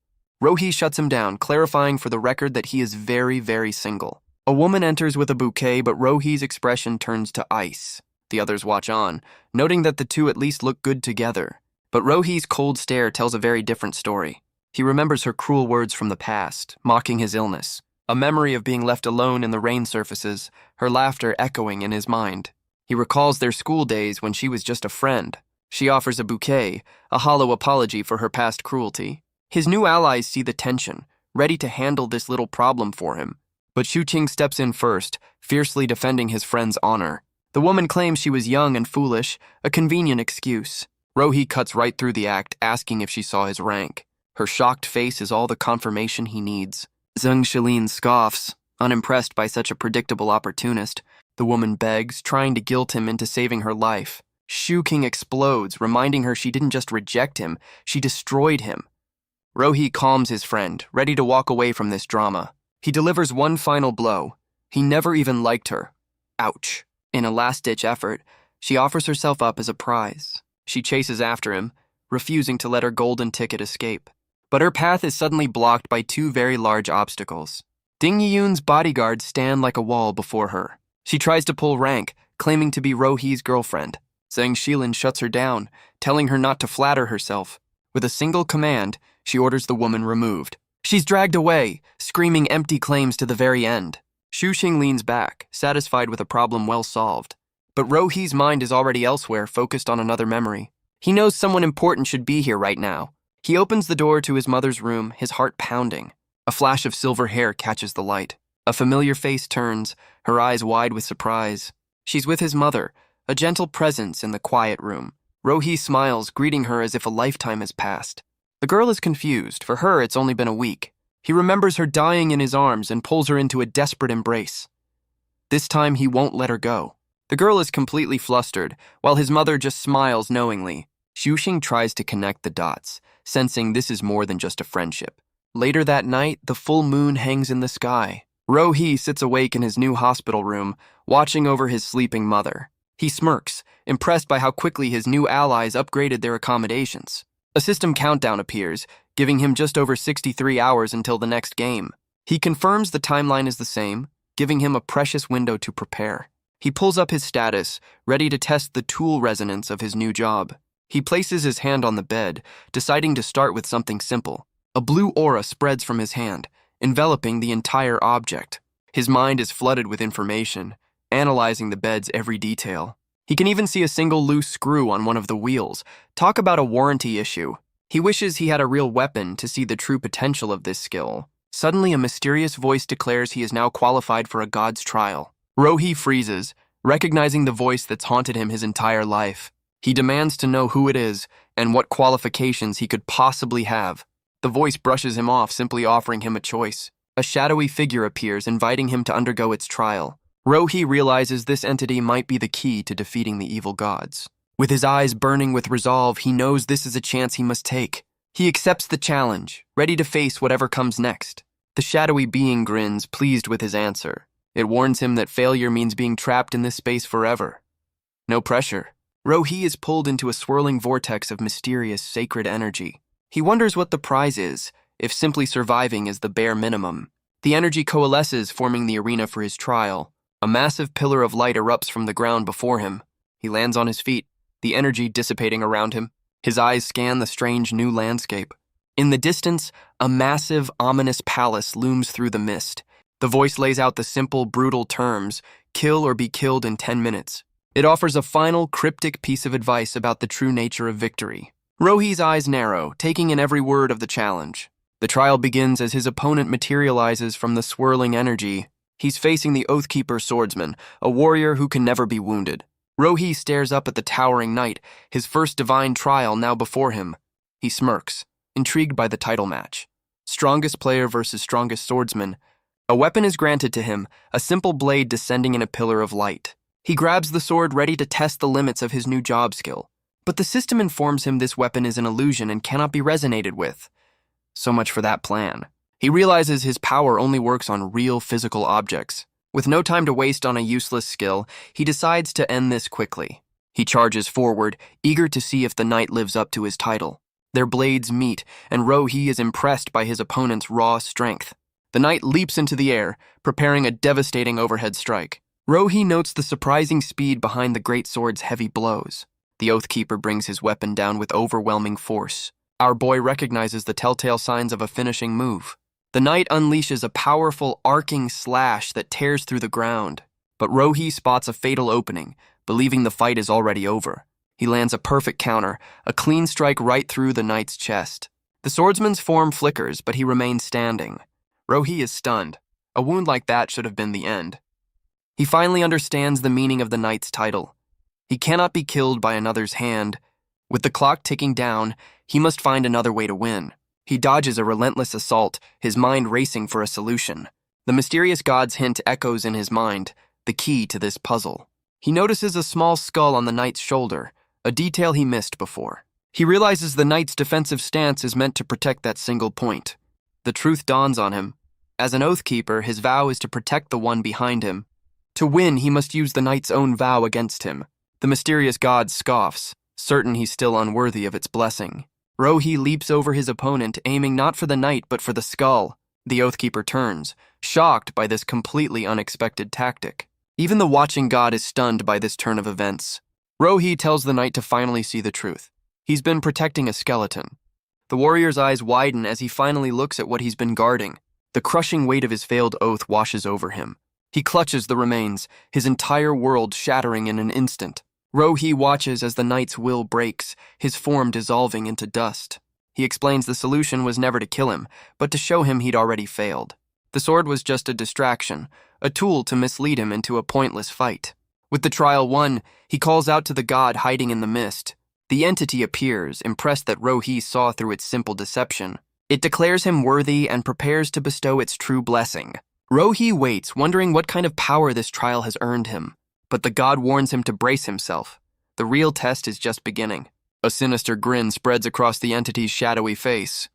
Rohi shuts him down, clarifying for the record that he is very, very single. A woman enters with a bouquet, but Rohi's expression turns to ice. The others watch on, noting that the two at least look good together. But Rohi's cold stare tells a very different story. He remembers her cruel words from the past, mocking his illness. A memory of being left alone in the rain surfaces, her laughter echoing in his mind. He recalls their school days when she was just a friend. She offers a bouquet, a hollow apology for her past cruelty. His new allies see the tension, ready to handle this little problem for him. But Xuqing steps in first, fiercely defending his friend's honor. The woman claims she was young and foolish, a convenient excuse. Rohi cuts right through the act, asking if she saw his rank. Her shocked face is all the confirmation he needs. Zheng Shilin scoffs, unimpressed by such a predictable opportunist. The woman begs, trying to guilt him into saving her life. Xuqing explodes, reminding her she didn't just reject him, she destroyed him. Rohi calms his friend, ready to walk away from this drama. He delivers one final blow. He never even liked her. Ouch. In a last-ditch effort, she offers herself up as a prize. She chases after him, refusing to let her golden ticket escape. But her path is suddenly blocked by two very large obstacles. Ding Yiyun's bodyguards stand like a wall before her. She tries to pull rank, claiming to be Rohi's girlfriend. Zheng Shilin shuts her down, telling her not to flatter herself. With a single command, she orders the woman removed. She's dragged away, screaming empty claims to the very end. Xuqing leans back, satisfied with a problem well solved. But Rohi's mind is already elsewhere, focused on another memory. He knows someone important should be here right now. He opens the door to his mother's room, his heart pounding. A flash of silver hair catches the light. A familiar face turns, her eyes wide with surprise. She's with his mother, a gentle presence in the quiet room. Rohi smiles, greeting her as if a lifetime has passed. The girl is confused. For her, it's only been a week. He remembers her dying in his arms and pulls her into a desperate embrace. This time, he won't let her go. The girl is completely flustered, while his mother just smiles knowingly. Xuqing tries to connect the dots, sensing this is more than just a friendship. Later that night, the full moon hangs in the sky. Rohi sits awake in his new hospital room, watching over his sleeping mother. He smirks, impressed by how quickly his new allies upgraded their accommodations. A system countdown appears, giving him just over 63 hours until the next game. He confirms the timeline is the same, giving him a precious window to prepare. He pulls up his status, ready to test the tool resonance of his new job. He places his hand on the bed, deciding to start with something simple. A blue aura spreads from his hand, enveloping the entire object. His mind is flooded with information, analyzing the bed's every detail. He can even see a single loose screw on one of the wheels. Talk about a warranty issue. He wishes he had a real weapon to see the true potential of this skill. Suddenly, a mysterious voice declares he is now qualified for a god's trial. Rohi freezes, recognizing the voice that's haunted him his entire life. He demands to know who it is and what qualifications he could possibly have. The voice brushes him off, simply offering him a choice. A shadowy figure appears, inviting him to undergo its trial. Rohi realizes this entity might be the key to defeating the evil gods. With his eyes burning with resolve, he knows this is a chance he must take. He accepts the challenge, ready to face whatever comes next. The shadowy being grins, pleased with his answer. It warns him that failure means being trapped in this space forever. No pressure. Rohi is pulled into a swirling vortex of mysterious, sacred energy. He wonders what the prize is, if simply surviving is the bare minimum. The energy coalesces, forming the arena for his trial. A massive pillar of light erupts from the ground before him. He lands on his feet, the energy dissipating around him. His eyes scan the strange new landscape. In the distance, a massive, ominous palace looms through the mist. The voice lays out the simple, brutal terms, kill or be killed in 10 minutes. It offers a final, cryptic piece of advice about the true nature of victory. Rohi's eyes narrow, taking in every word of the challenge. The trial begins as his opponent materializes from the swirling energy. He's facing the Oathkeeper swordsman, a warrior who can never be wounded. Rohi stares up at the towering knight, his first divine trial now before him. He smirks, intrigued by the title match. Strongest player versus strongest swordsman. A weapon is granted to him, a simple blade descending in a pillar of light. He grabs the sword, ready to test the limits of his new job skill. But the system informs him this weapon is an illusion and cannot be resonated with. So much for that plan. He realizes his power only works on real physical objects. With no time to waste on a useless skill, he decides to end this quickly. He charges forward, eager to see if the knight lives up to his title. Their blades meet, and Rohi is impressed by his opponent's raw strength. The knight leaps into the air, preparing a devastating overhead strike. Rohi notes the surprising speed behind the great sword's heavy blows. The Oathkeeper brings his weapon down with overwhelming force. Our boy recognizes the telltale signs of a finishing move. The knight unleashes a powerful, arcing slash that tears through the ground. But Rohi spots a fatal opening, believing the fight is already over. He lands a perfect counter, a clean strike right through the knight's chest. The swordsman's form flickers, but he remains standing. Rohi is stunned. A wound like that should have been the end. He finally understands the meaning of the knight's title. He cannot be killed by another's hand. With the clock ticking down, he must find another way to win. He dodges a relentless assault, his mind racing for a solution. The mysterious god's hint echoes in his mind, the key to this puzzle. He notices a small skull on the knight's shoulder, a detail he missed before. He realizes the knight's defensive stance is meant to protect that single point. The truth dawns on him. As an Oathkeeper, his vow is to protect the one behind him. To win, he must use the knight's own vow against him. The mysterious god scoffs, certain he's still unworthy of its blessing. Rohi leaps over his opponent, aiming not for the knight but for the skull. The Oathkeeper turns, shocked by this completely unexpected tactic. Even the watching god is stunned by this turn of events. Rohi tells the knight to finally see the truth. He's been protecting a skeleton. The warrior's eyes widen as he finally looks at what he's been guarding. The crushing weight of his failed oath washes over him. He clutches the remains, his entire world shattering in an instant. Rohi watches as the knight's will breaks, his form dissolving into dust. He explains the solution was never to kill him, but to show him he'd already failed. The sword was just a distraction, a tool to mislead him into a pointless fight. With the trial won, he calls out to the god hiding in the mist. The entity appears, impressed that Rohi saw through its simple deception. It declares him worthy and prepares to bestow its true blessing. Rohi waits, wondering what kind of power this trial has earned him. But the god warns him to brace himself. The real test is just beginning. A sinister grin spreads across the entity's shadowy face.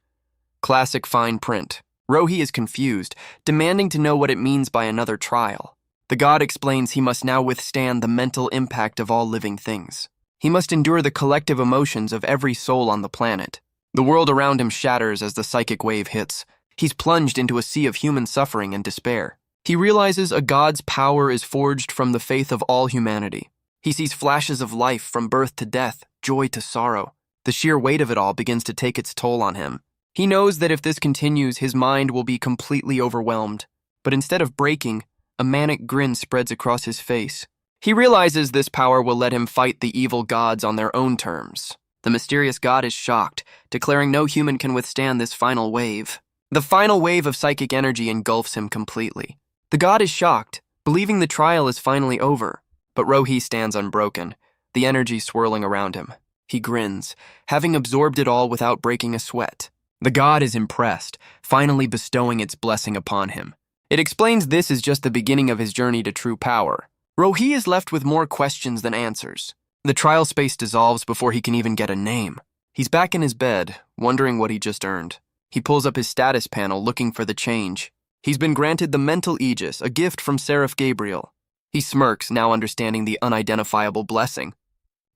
Classic fine print. Rohi is confused, demanding to know what it means by another trial. The god explains he must now withstand the mental impact of all living things. He must endure the collective emotions of every soul on the planet. The world around him shatters as the psychic wave hits. He's plunged into a sea of human suffering and despair. He realizes a god's power is forged from the faith of all humanity. He sees flashes of life from birth to death, joy to sorrow. The sheer weight of it all begins to take its toll on him. He knows that if this continues, his mind will be completely overwhelmed. But instead of breaking, a manic grin spreads across his face. He realizes this power will let him fight the evil gods on their own terms. The mysterious god is shocked, declaring no human can withstand this final wave. The final wave of psychic energy engulfs him completely. The god is shocked, believing the trial is finally over, but Rohi stands unbroken, the energy swirling around him. He grins, having absorbed it all without breaking a sweat. The god is impressed, finally bestowing its blessing upon him. It explains this is just the beginning of his journey to true power. Rohi is left with more questions than answers. The trial space dissolves before he can even get a name. He's back in his bed, wondering what he just earned. He pulls up his status panel, looking for the change. He's been granted the mental aegis, a gift from Seraph Gabriel. He smirks, now understanding the unidentifiable blessing.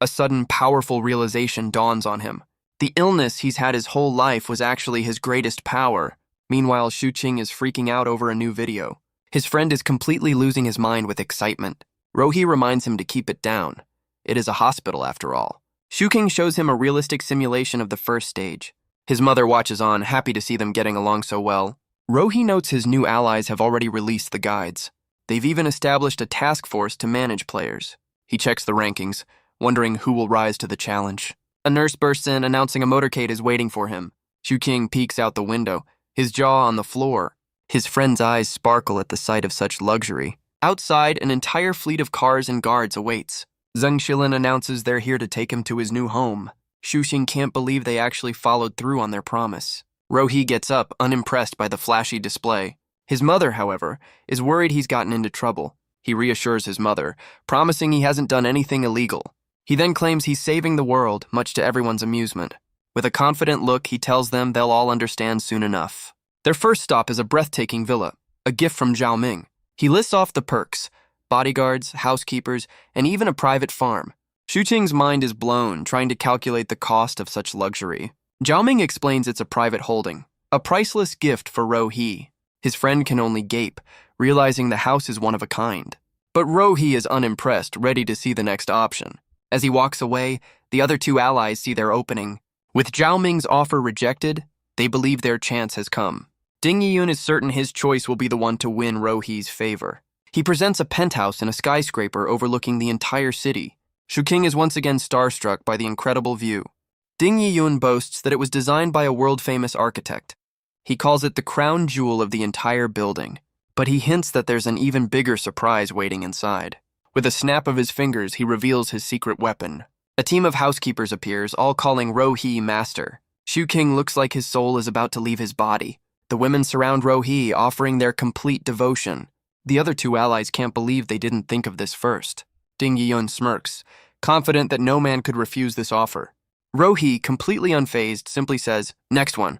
A sudden, powerful realization dawns on him. The illness he's had his whole life was actually his greatest power. Meanwhile, Shuqing is freaking out over a new video. His friend is completely losing his mind with excitement. Rohi reminds him to keep it down. It is a hospital, after all. Shuqing shows him a realistic simulation of the first stage. His mother watches on, happy to see them getting along so well. Rohi notes his new allies have already released the guides. They've even established a task force to manage players. He checks the rankings, wondering who will rise to the challenge. A nurse bursts in, announcing a motorcade is waiting for him. Shuqing peeks out the window, his jaw on the floor. His friend's eyes sparkle at the sight of such luxury. Outside, an entire fleet of cars and guards awaits. Zheng Shilin announces they're here to take him to his new home. Shuqing can't believe they actually followed through on their promise. Rohi gets up, unimpressed by the flashy display. His mother, however, is worried he's gotten into trouble. He reassures his mother, promising he hasn't done anything illegal. He then claims he's saving the world, much to everyone's amusement. With a confident look, he tells them they'll all understand soon enough. Their first stop is a breathtaking villa, a gift from Zhao Ming. He lists off the perks: bodyguards, housekeepers, and even a private farm. Shuqing's mind is blown, trying to calculate the cost of such luxury. Zhao Ming explains it's a private holding, a priceless gift for Rohi. His friend can only gape, realizing the house is one of a kind. But Rohi is unimpressed, ready to see the next option. As he walks away, the other two allies see their opening. With Zhao Ming's offer rejected, they believe their chance has come. Ding Yiyun is certain his choice will be the one to win Rohi's favor. He presents a penthouse in a skyscraper overlooking the entire city. Shuqing is once again starstruck by the incredible view. Ding Yiyun boasts that it was designed by a world-famous architect. He calls it the crown jewel of the entire building, but he hints that there's an even bigger surprise waiting inside. With a snap of his fingers, he reveals his secret weapon. A team of housekeepers appears, all calling Rohi master. Shuqing looks like his soul is about to leave his body. The women surround Rohi, offering their complete devotion. The other two allies can't believe they didn't think of this first. Ding Yiyun smirks, confident that no man could refuse this offer. Rohi, completely unfazed, simply says, "Next one."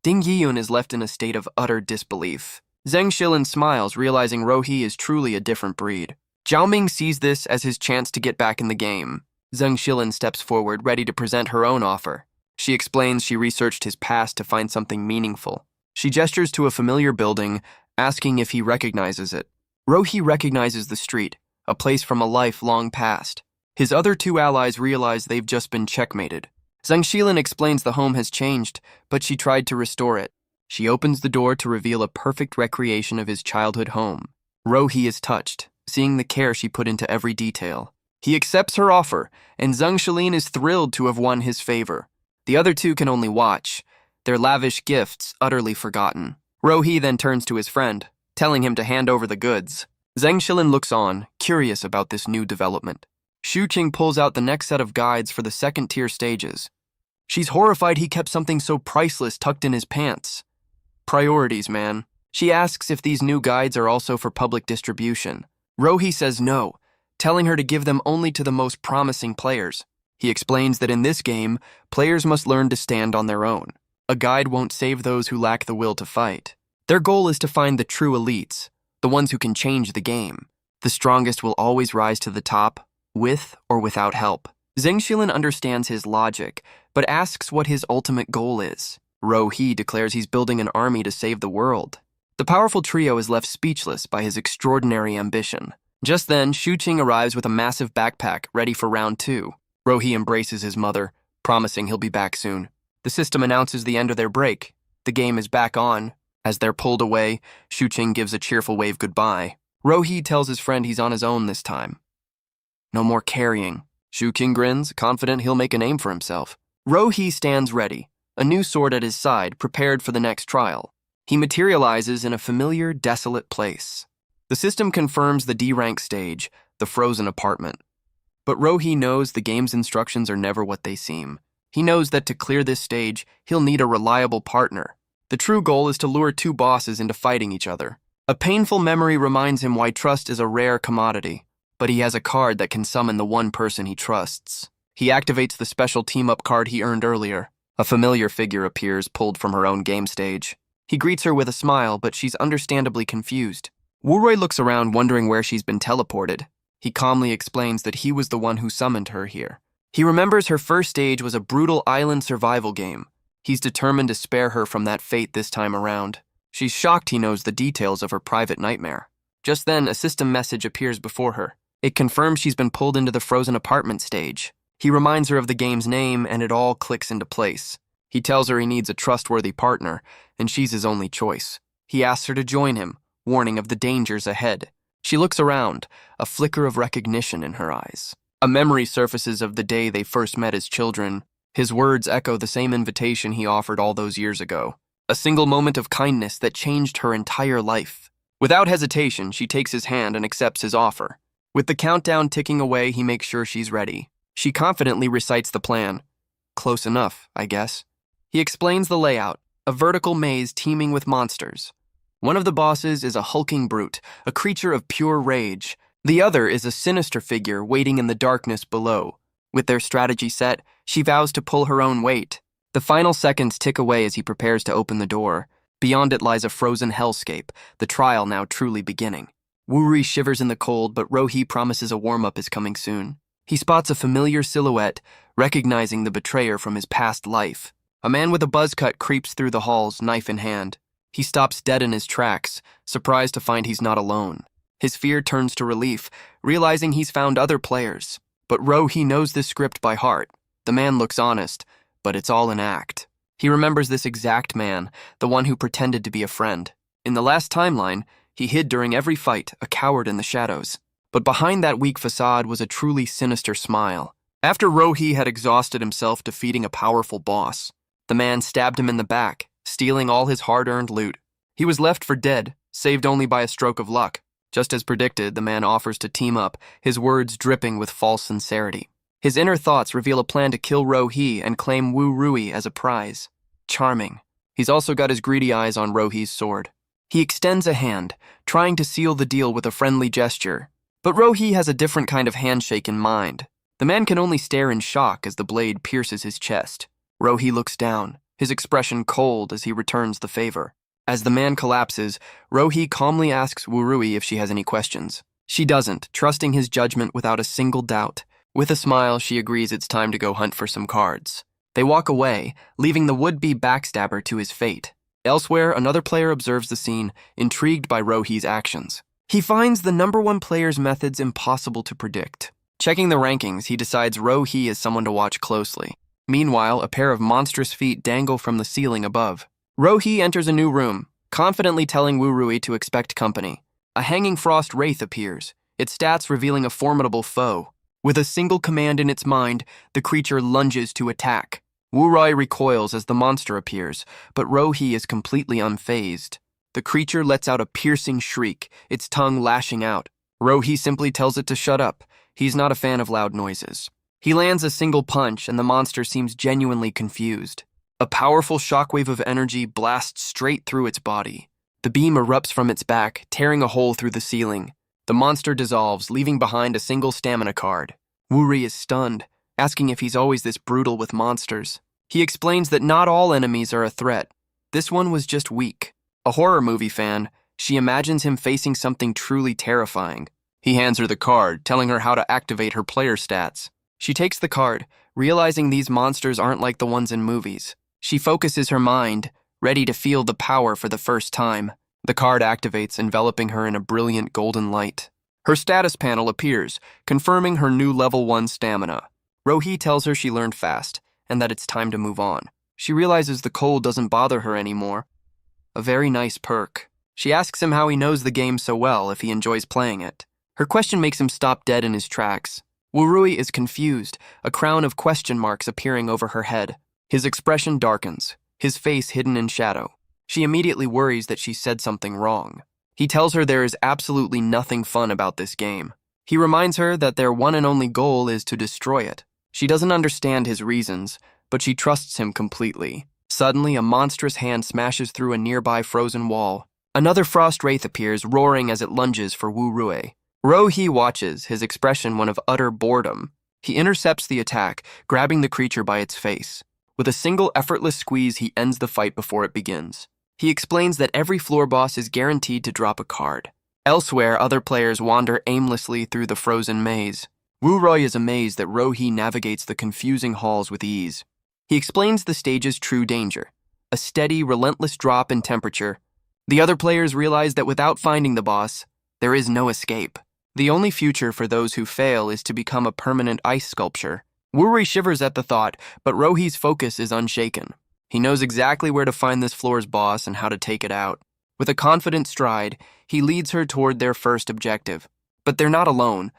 Ding Yiyun is left in a state of utter disbelief. Zheng Shilin smiles, realizing Rohi is truly a different breed. Zhao Ming sees this as his chance to get back in the game. Zheng Shilin steps forward, ready to present her own offer. She explains she researched his past to find something meaningful. She gestures to a familiar building, asking if he recognizes it. Rohi recognizes the street, a place from a life long past. His other two allies realize they've just been checkmated. Zheng Shilin explains the home has changed, but she tried to restore it. She opens the door to reveal a perfect recreation of his childhood home. Rohi is touched, seeing the care she put into every detail. He accepts her offer, and Zheng Shilin is thrilled to have won his favor. The other two can only watch, their lavish gifts utterly forgotten. Rohi then turns to his friend, telling him to hand over the goods. Zheng Shilin looks on, curious about this new development. Shuqing pulls out the next set of guides for the second-tier stages. She's horrified he kept something so priceless tucked in his pants. Priorities, man. She asks if these new guides are also for public distribution. Rohi says no, telling her to give them only to the most promising players. He explains that in this game, players must learn to stand on their own. A guide won't save those who lack the will to fight. Their goal is to find the true elites, the ones who can change the game. The strongest will always rise to the top, with or without help. Zheng Shilin understands his logic, but asks what his ultimate goal is. Rohi declares he's building an army to save the world. The powerful trio is left speechless by his extraordinary ambition. Just then, Shuqing arrives with a massive backpack, ready for round 2. Rohi embraces his mother, promising he'll be back soon. The system announces the end of their break. The game is back on. As they're pulled away, Shuqing gives a cheerful wave goodbye. Rohi tells his friend he's on his own this time. No more carrying. Shuking grins, confident he'll make a name for himself. Rohee stands ready, a new sword at his side, prepared for the next trial. He materializes in a familiar, desolate place. The system confirms the D-rank stage, the frozen apartment. But Rohee knows the game's instructions are never what they seem. He knows that to clear this stage, he'll need a reliable partner. The true goal is to lure two bosses into fighting each other. A painful memory reminds him why trust is a rare commodity, but he has a card that can summon the one person he trusts. He activates the special team-up card he earned earlier. A familiar figure appears, pulled from her own game stage. He greets her with a smile, but she's understandably confused. Woo-Roy looks around, wondering where she's been teleported. He calmly explains that he was the one who summoned her here. He remembers her first stage was a brutal island survival game. He's determined to spare her from that fate this time around. She's shocked he knows the details of her private nightmare. Just then, a system message appears before her. It confirms she's been pulled into the frozen apartment stage. He reminds her of the game's name, and it all clicks into place. He tells her he needs a trustworthy partner, and she's his only choice. He asks her to join him, warning of the dangers ahead. She looks around, a flicker of recognition in her eyes. A memory surfaces of the day they first met as children. His words echo the same invitation he offered all those years ago. A single moment of kindness that changed her entire life. Without hesitation, she takes his hand and accepts his offer. With the countdown ticking away, he makes sure she's ready. She confidently recites the plan. Close enough, I guess. He explains the layout, a vertical maze teeming with monsters. One of the bosses is a hulking brute, a creature of pure rage. The other is a sinister figure waiting in the darkness below. With their strategy set, she vows to pull her own weight. The final seconds tick away as he prepares to open the door. Beyond it lies a frozen hellscape, the trial now truly beginning. Woo-Roy shivers in the cold, but Rohee promises a warm-up is coming soon. He spots a familiar silhouette, recognizing the betrayer from his past life. A man with a buzz cut creeps through the halls, knife in hand. He stops dead in his tracks, surprised to find he's not alone. His fear turns to relief, realizing he's found other players. But Rohee knows this script by heart. The man looks honest, but it's all an act. He remembers this exact man, the one who pretended to be a friend. In the last timeline, he hid during every fight, a coward in the shadows. But behind that weak facade was a truly sinister smile. After Rohee had exhausted himself defeating a powerful boss, the man stabbed him in the back, stealing all his hard-earned loot. He was left for dead, saved only by a stroke of luck. Just as predicted, the man offers to team up, his words dripping with false sincerity. His inner thoughts reveal a plan to kill Rohee and claim Woo-Roy as a prize. Charming. He's also got his greedy eyes on Rohee's sword. He extends a hand, trying to seal the deal with a friendly gesture. But Rohee has a different kind of handshake in mind. The man can only stare in shock as the blade pierces his chest. Rohee looks down, his expression cold as he returns the favor. As the man collapses, Rohee calmly asks Woo-Roy if she has any questions. She doesn't, trusting his judgment without a single doubt. With a smile, she agrees it's time to go hunt for some cards. They walk away, leaving the would-be backstabber to his fate. Elsewhere, another player observes the scene, intrigued by Rohee's actions. He finds the number one player's methods impossible to predict. Checking the rankings, he decides Rohee is someone to watch closely. Meanwhile, a pair of monstrous feet dangle from the ceiling above. Rohee enters a new room, confidently telling Woo-Roy to expect company. A hanging frost wraith appears, its stats revealing a formidable foe. With a single command in its mind, the creature lunges to attack. Woo-Roy recoils as the monster appears, but Rohee is completely unfazed. The creature lets out a piercing shriek, its tongue lashing out. Rohee simply tells it to shut up. He's not a fan of loud noises. He lands a single punch, and the monster seems genuinely confused. A powerful shockwave of energy blasts straight through its body. The beam erupts from its back, tearing a hole through the ceiling. The monster dissolves, leaving behind a single stamina card. Woo-Roy is stunned, asking if he's always this brutal with monsters. He explains that not all enemies are a threat. This one was just weak. A horror movie fan, she imagines him facing something truly terrifying. He hands her the card, telling her how to activate her player stats. She takes the card, realizing these monsters aren't like the ones in movies. She focuses her mind, ready to feel the power for the first time. The card activates, enveloping her in a brilliant golden light. Her status panel appears, confirming her new level 1 stamina. Rohee tells her she learned fast, and that it's time to move on. She realizes the cold doesn't bother her anymore. A very nice perk. She asks him how he knows the game so well if he enjoys playing it. Her question makes him stop dead in his tracks. Wurui is confused, a crown of question marks appearing over her head. His expression darkens, his face hidden in shadow. She immediately worries that she said something wrong. He tells her there is absolutely nothing fun about this game. He reminds her that their one and only goal is to destroy it. She doesn't understand his reasons, but she trusts him completely. Suddenly, a monstrous hand smashes through a nearby frozen wall. Another frost wraith appears, roaring as it lunges for Wurui. Ro-hee watches, his expression one of utter boredom. He intercepts the attack, grabbing the creature by its face. With a single effortless squeeze, he ends the fight before it begins. He explains that every floor boss is guaranteed to drop a card. Elsewhere, other players wander aimlessly through the frozen maze. Wurui is amazed that Ro-hee navigates the confusing halls with ease. He explains the stage's true danger, a steady, relentless drop in temperature. The other players realize that without finding the boss, there is no escape. The only future for those who fail is to become a permanent ice sculpture. Wurui shivers at the thought, but Ro-hee's focus is unshaken. He knows exactly where to find this floor's boss and how to take it out. With a confident stride, he leads her toward their first objective. But they're not alone.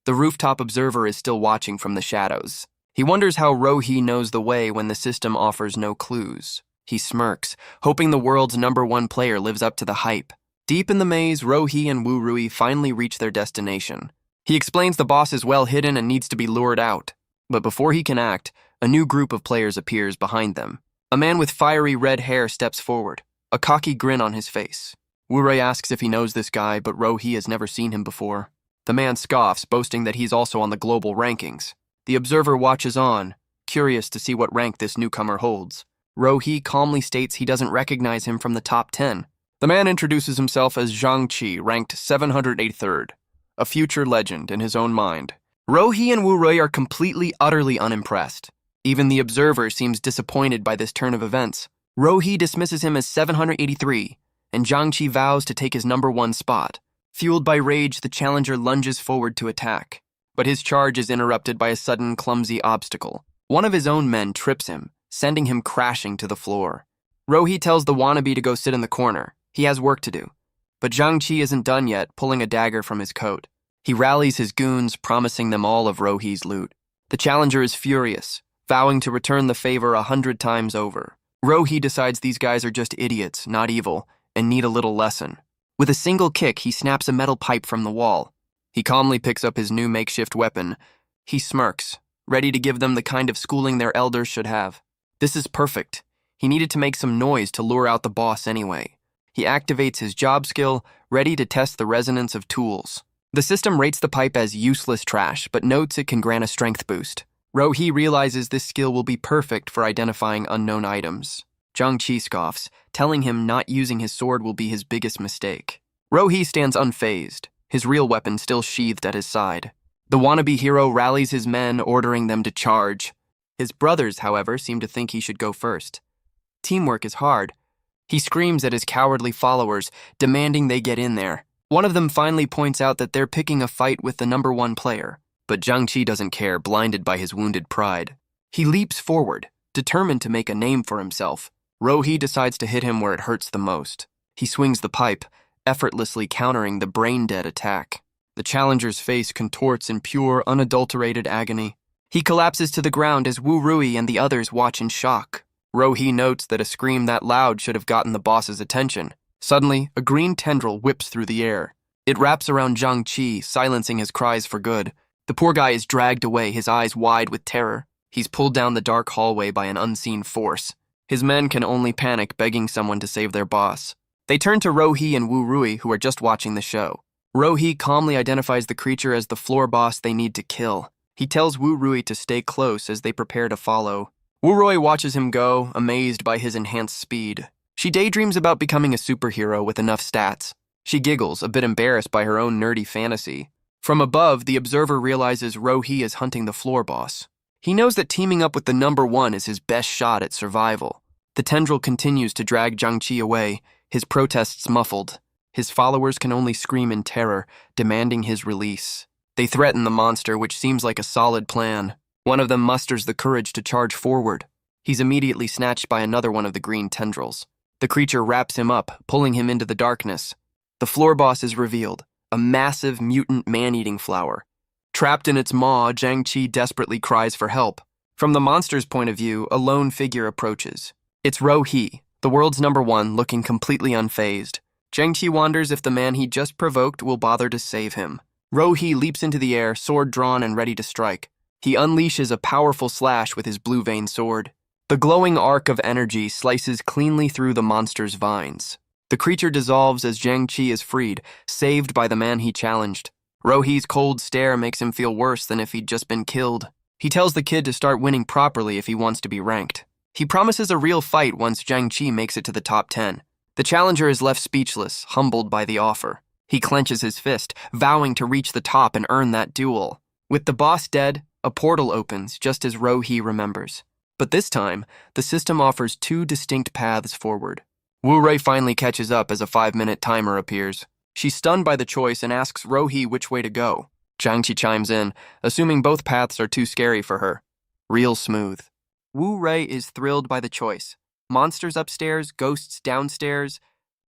The rooftop observer is still watching from the shadows. He wonders how Ro-hee knows the way when the system offers no clues. He smirks, hoping the world's #1 player lives up to the hype. Deep in the maze, Ro-hee and Wurui finally reach their destination. He explains the boss is well hidden and needs to be lured out. But before he can act, a new group of players appears behind them. A man with fiery red hair steps forward, a cocky grin on his face. Wurui asks if he knows this guy, but Ro-hee has never seen him before. The man scoffs, boasting that he's also on the global rankings. The observer watches on, curious to see what rank this newcomer holds. Ro-hee calmly states he doesn't recognize him from the top 10. The man introduces himself as Zhang Qi, ranked 783rd, a future legend in his own mind. Ro-hee and Wurui are completely, utterly unimpressed. Even the observer seems disappointed by this turn of events. Ro-hee dismisses him as 783, and Zhang Qi vows to take his #1 spot. Fueled by rage, the challenger lunges forward to attack. But his charge is interrupted by a sudden, clumsy obstacle. One of his own men trips him, sending him crashing to the floor. Ro-hee tells the wannabe to go sit in the corner. He has work to do. But Zhang Qi isn't done yet, pulling a dagger from his coat. He rallies his goons, promising them all of Ro-hee's loot. The challenger is furious, vowing to return the favor 100 times over. Ro-hee decides these guys are just idiots, not evil, and need a little lesson. With a single kick, he snaps a metal pipe from the wall. He calmly picks up his new makeshift weapon. He smirks, ready to give them the kind of schooling their elders should have. This is perfect. He needed to make some noise to lure out the boss anyway. He activates his job skill, ready to test the resonance of tools. The system rates the pipe as useless trash, but notes it can grant a strength boost. Ro-hee realizes this skill will be perfect for identifying unknown items. Zhang Qi scoffs, telling him not using his sword will be his biggest mistake. Ro-hee stands unfazed, his real weapon still sheathed at his side. The wannabe hero rallies his men, ordering them to charge. His brothers, however, seem to think he should go first. Teamwork is hard. He screams at his cowardly followers, demanding they get in there. One of them finally points out that they're picking a fight with the #1 player, but Zhang Qi doesn't care, blinded by his wounded pride. He leaps forward, determined to make a name for himself. Ro-hee decides to hit him where it hurts the most. He swings the pipe, effortlessly countering the brain-dead attack. The challenger's face contorts in pure, unadulterated agony. He collapses to the ground as Wurui and the others watch in shock. Ro-hee notes that a scream that loud should have gotten the boss's attention. Suddenly, a green tendril whips through the air. It wraps around Zhang Qi, silencing his cries for good. The poor guy is dragged away, his eyes wide with terror. He's pulled down the dark hallway by an unseen force. His men can only panic, begging someone to save their boss. They turn to Ro-hee and Wurui, who are just watching the show. Ro-hee calmly identifies the creature as the floor boss they need to kill. He tells Wurui to stay close as they prepare to follow. Wurui watches him go, amazed by his enhanced speed. She daydreams about becoming a superhero with enough stats. She giggles, a bit embarrassed by her own nerdy fantasy. From above, the observer realizes Ro-hee is hunting the floor boss. He knows that teaming up with the #1 is his best shot at survival. The tendril continues to drag Zhang Qi away, his protests muffled. His followers can only scream in terror, demanding his release. They threaten the monster, which seems like a solid plan. One of them musters the courage to charge forward. He's immediately snatched by another one of the green tendrils. The creature wraps him up, pulling him into the darkness. The floor boss is revealed, a massive mutant man-eating flower. Trapped in its maw, Jiangqi desperately cries for help. From the monster's point of view, a lone figure approaches. It's Ro-hee, the world's #1, looking completely unfazed. Jiangqi wonders if the man he just provoked will bother to save him. Ro-hee leaps into the air, sword drawn and ready to strike. He unleashes a powerful slash with his blue vein sword. The glowing arc of energy slices cleanly through the monster's vines. The creature dissolves as Jiangqi is freed, saved by the man he challenged. Ro-hee's cold stare makes him feel worse than if he'd just been killed. He tells the kid to start winning properly if he wants to be ranked. He promises a real fight once Jiangqi makes it to the top 10. The challenger is left speechless, humbled by the offer. He clenches his fist, vowing to reach the top and earn that duel. With the boss dead, a portal opens, just as Ro-hee remembers. But this time, the system offers 2 distinct paths forward. Wu-rui finally catches up as a 5-minute timer appears. She's stunned by the choice and asks Ro-hee which way to go. Jiangqi chimes in, assuming both paths are too scary for her. Real smooth. Wu-rui is thrilled by the choice. Monsters upstairs, ghosts downstairs.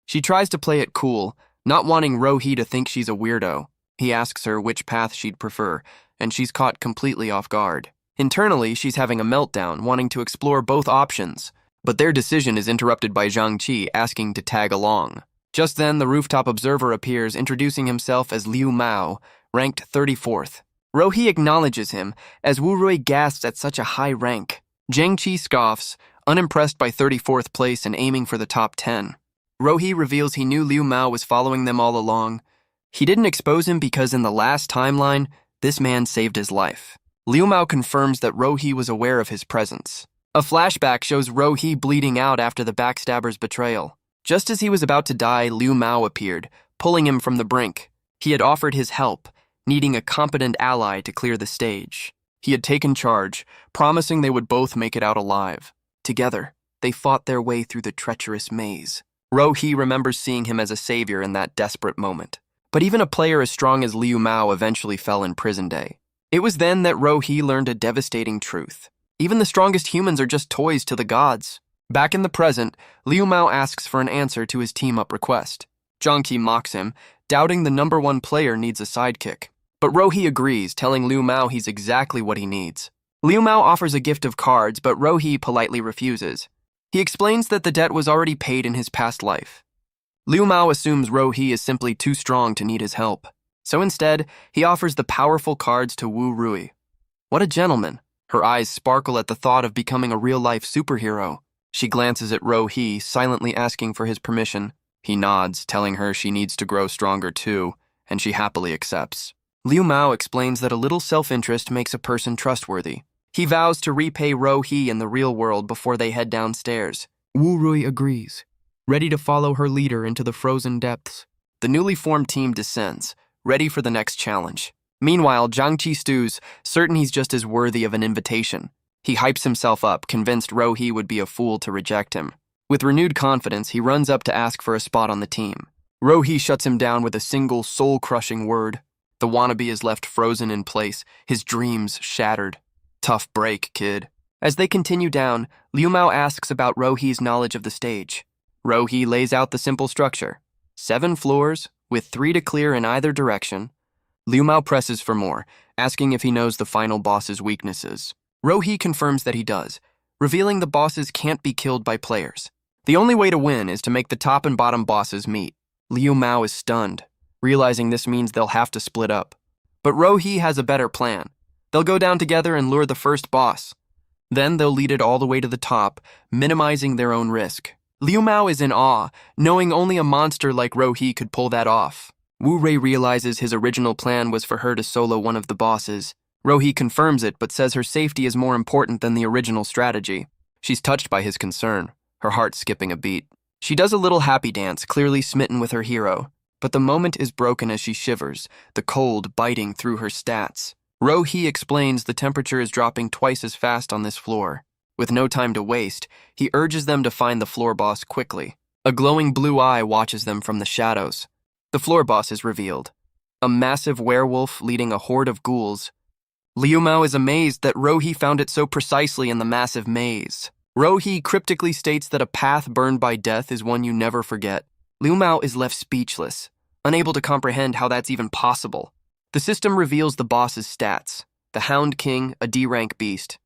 She tries to play it cool, not wanting Ro-hee to think she's a weirdo. He asks her which path she'd prefer, and she's caught completely off guard. Internally, she's having a meltdown, wanting to explore both options. But their decision is interrupted by Jiangqi asking to tag along. Just then, the rooftop observer appears, introducing himself as Liu Mao, ranked 34th. Ro-hee acknowledges him, as Wu-rui gasps at such a high rank. Jiangqi scoffs, unimpressed by 34th place and aiming for the top 10. Ro-hee reveals he knew Liu Mao was following them all along. He didn't expose him because in the last timeline, this man saved his life. Liu Mao confirms that Ro-hee was aware of his presence. A flashback shows Ro-hee bleeding out after the backstabber's betrayal. Just as he was about to die, Liu Mao appeared, pulling him from the brink. He had offered his help, needing a competent ally to clear the stage. He had taken charge, promising they would both make it out alive. Together, they fought their way through the treacherous maze. Ro-hee remembers seeing him as a savior in that desperate moment. But even a player as strong as Liu Mao eventually fell in prison day. It was then that Ro-hee learned a devastating truth. Even the strongest humans are just toys to the gods. Back in the present, Liu Mao asks for an answer to his team-up request. Jiangqi mocks him, doubting the #1 player needs a sidekick. But Ro-hee agrees, telling Liu Mao he's exactly what he needs. Liu Mao offers a gift of cards, but Ro-hee politely refuses. He explains that the debt was already paid in his past life. Liu Mao assumes Ro-hee is simply too strong to need his help. So instead, he offers the powerful cards to Wu-rui. What a gentleman. Her eyes sparkle at the thought of becoming a real-life superhero. She glances at Ro-hee, silently asking for his permission. He nods, telling her she needs to grow stronger too, and she happily accepts. Liu Mao explains that a little self-interest makes a person trustworthy. He vows to repay Ro-hee in the real world before they head downstairs. Wu-rui agrees, ready to follow her leader into the frozen depths. The newly formed team descends, ready for the next challenge. Meanwhile, Jiangqi stews, certain he's just as worthy of an invitation. He hypes himself up, convinced Ro-hee would be a fool to reject him. With renewed confidence, he runs up to ask for a spot on the team. Ro-hee shuts him down with a single soul-crushing word. The wannabe is left frozen in place, his dreams shattered. Tough break, kid. As they continue down, Liu Mao asks about Ro-hee's knowledge of the stage. Ro-hee lays out the simple structure. 7 floors, with 3 to clear in either direction. Liu Mao presses for more, asking if he knows the final boss's weaknesses. Ro-hee confirms that he does, revealing the bosses can't be killed by players. The only way to win is to make the top and bottom bosses meet. Liu Mao is stunned, realizing this means they'll have to split up. But Ro-hee has a better plan. They'll go down together and lure the first boss. Then they'll lead it all the way to the top, minimizing their own risk. Liu Mao is in awe, knowing only a monster like Ro-hee could pull that off. Wu-rui realizes his original plan was for her to solo one of the bosses. Ro-hee confirms it, but says her safety is more important than the original strategy. She's touched by his concern, her heart skipping a beat. She does a little happy dance, clearly smitten with her hero. But the moment is broken as she shivers, the cold biting through her stats. Ro-hee explains the temperature is dropping twice as fast on this floor. With no time to waste, he urges them to find the floor boss quickly. A glowing blue eye watches them from the shadows. The floor boss is revealed. A massive werewolf leading a horde of ghouls. Liu Mao is amazed that Ro-hee found it so precisely in the massive maze. Ro-hee cryptically states that a path burned by death is one you never forget. Liu Mao is left speechless, unable to comprehend how that's even possible. The system reveals the boss's stats. The Hound King, a D-rank beast.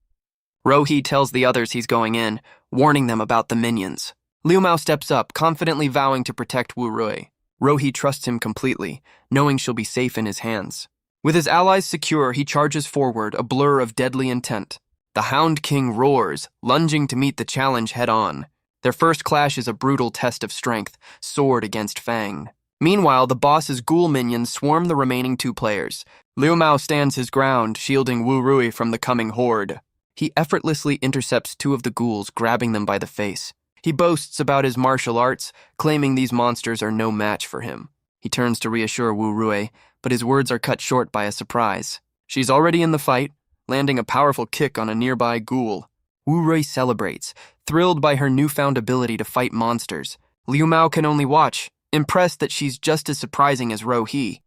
Rohi tells the others he's going in, warning them about the minions. Liu Mao steps up, confidently vowing to protect Wu Rui. Rohi trusts him completely, knowing she'll be safe in his hands. With his allies secure, he charges forward, a blur of deadly intent. The Hound King roars, lunging to meet the challenge head-on. Their first clash is a brutal test of strength, sword against fang. Meanwhile, the boss's ghoul minions swarm the remaining two players. Liu Mao stands his ground, shielding Wu Rui from the coming horde. He effortlessly intercepts two of the ghouls, grabbing them by the face. He boasts about his martial arts, claiming these monsters are no match for him. He turns to reassure Wu Rui, but his words are cut short by a surprise. She's already in the fight, landing a powerful kick on a nearby ghoul. Wu Rui celebrates, thrilled by her newfound ability to fight monsters. Liu Mao can only watch, impressed that she's just as surprising as Rohi.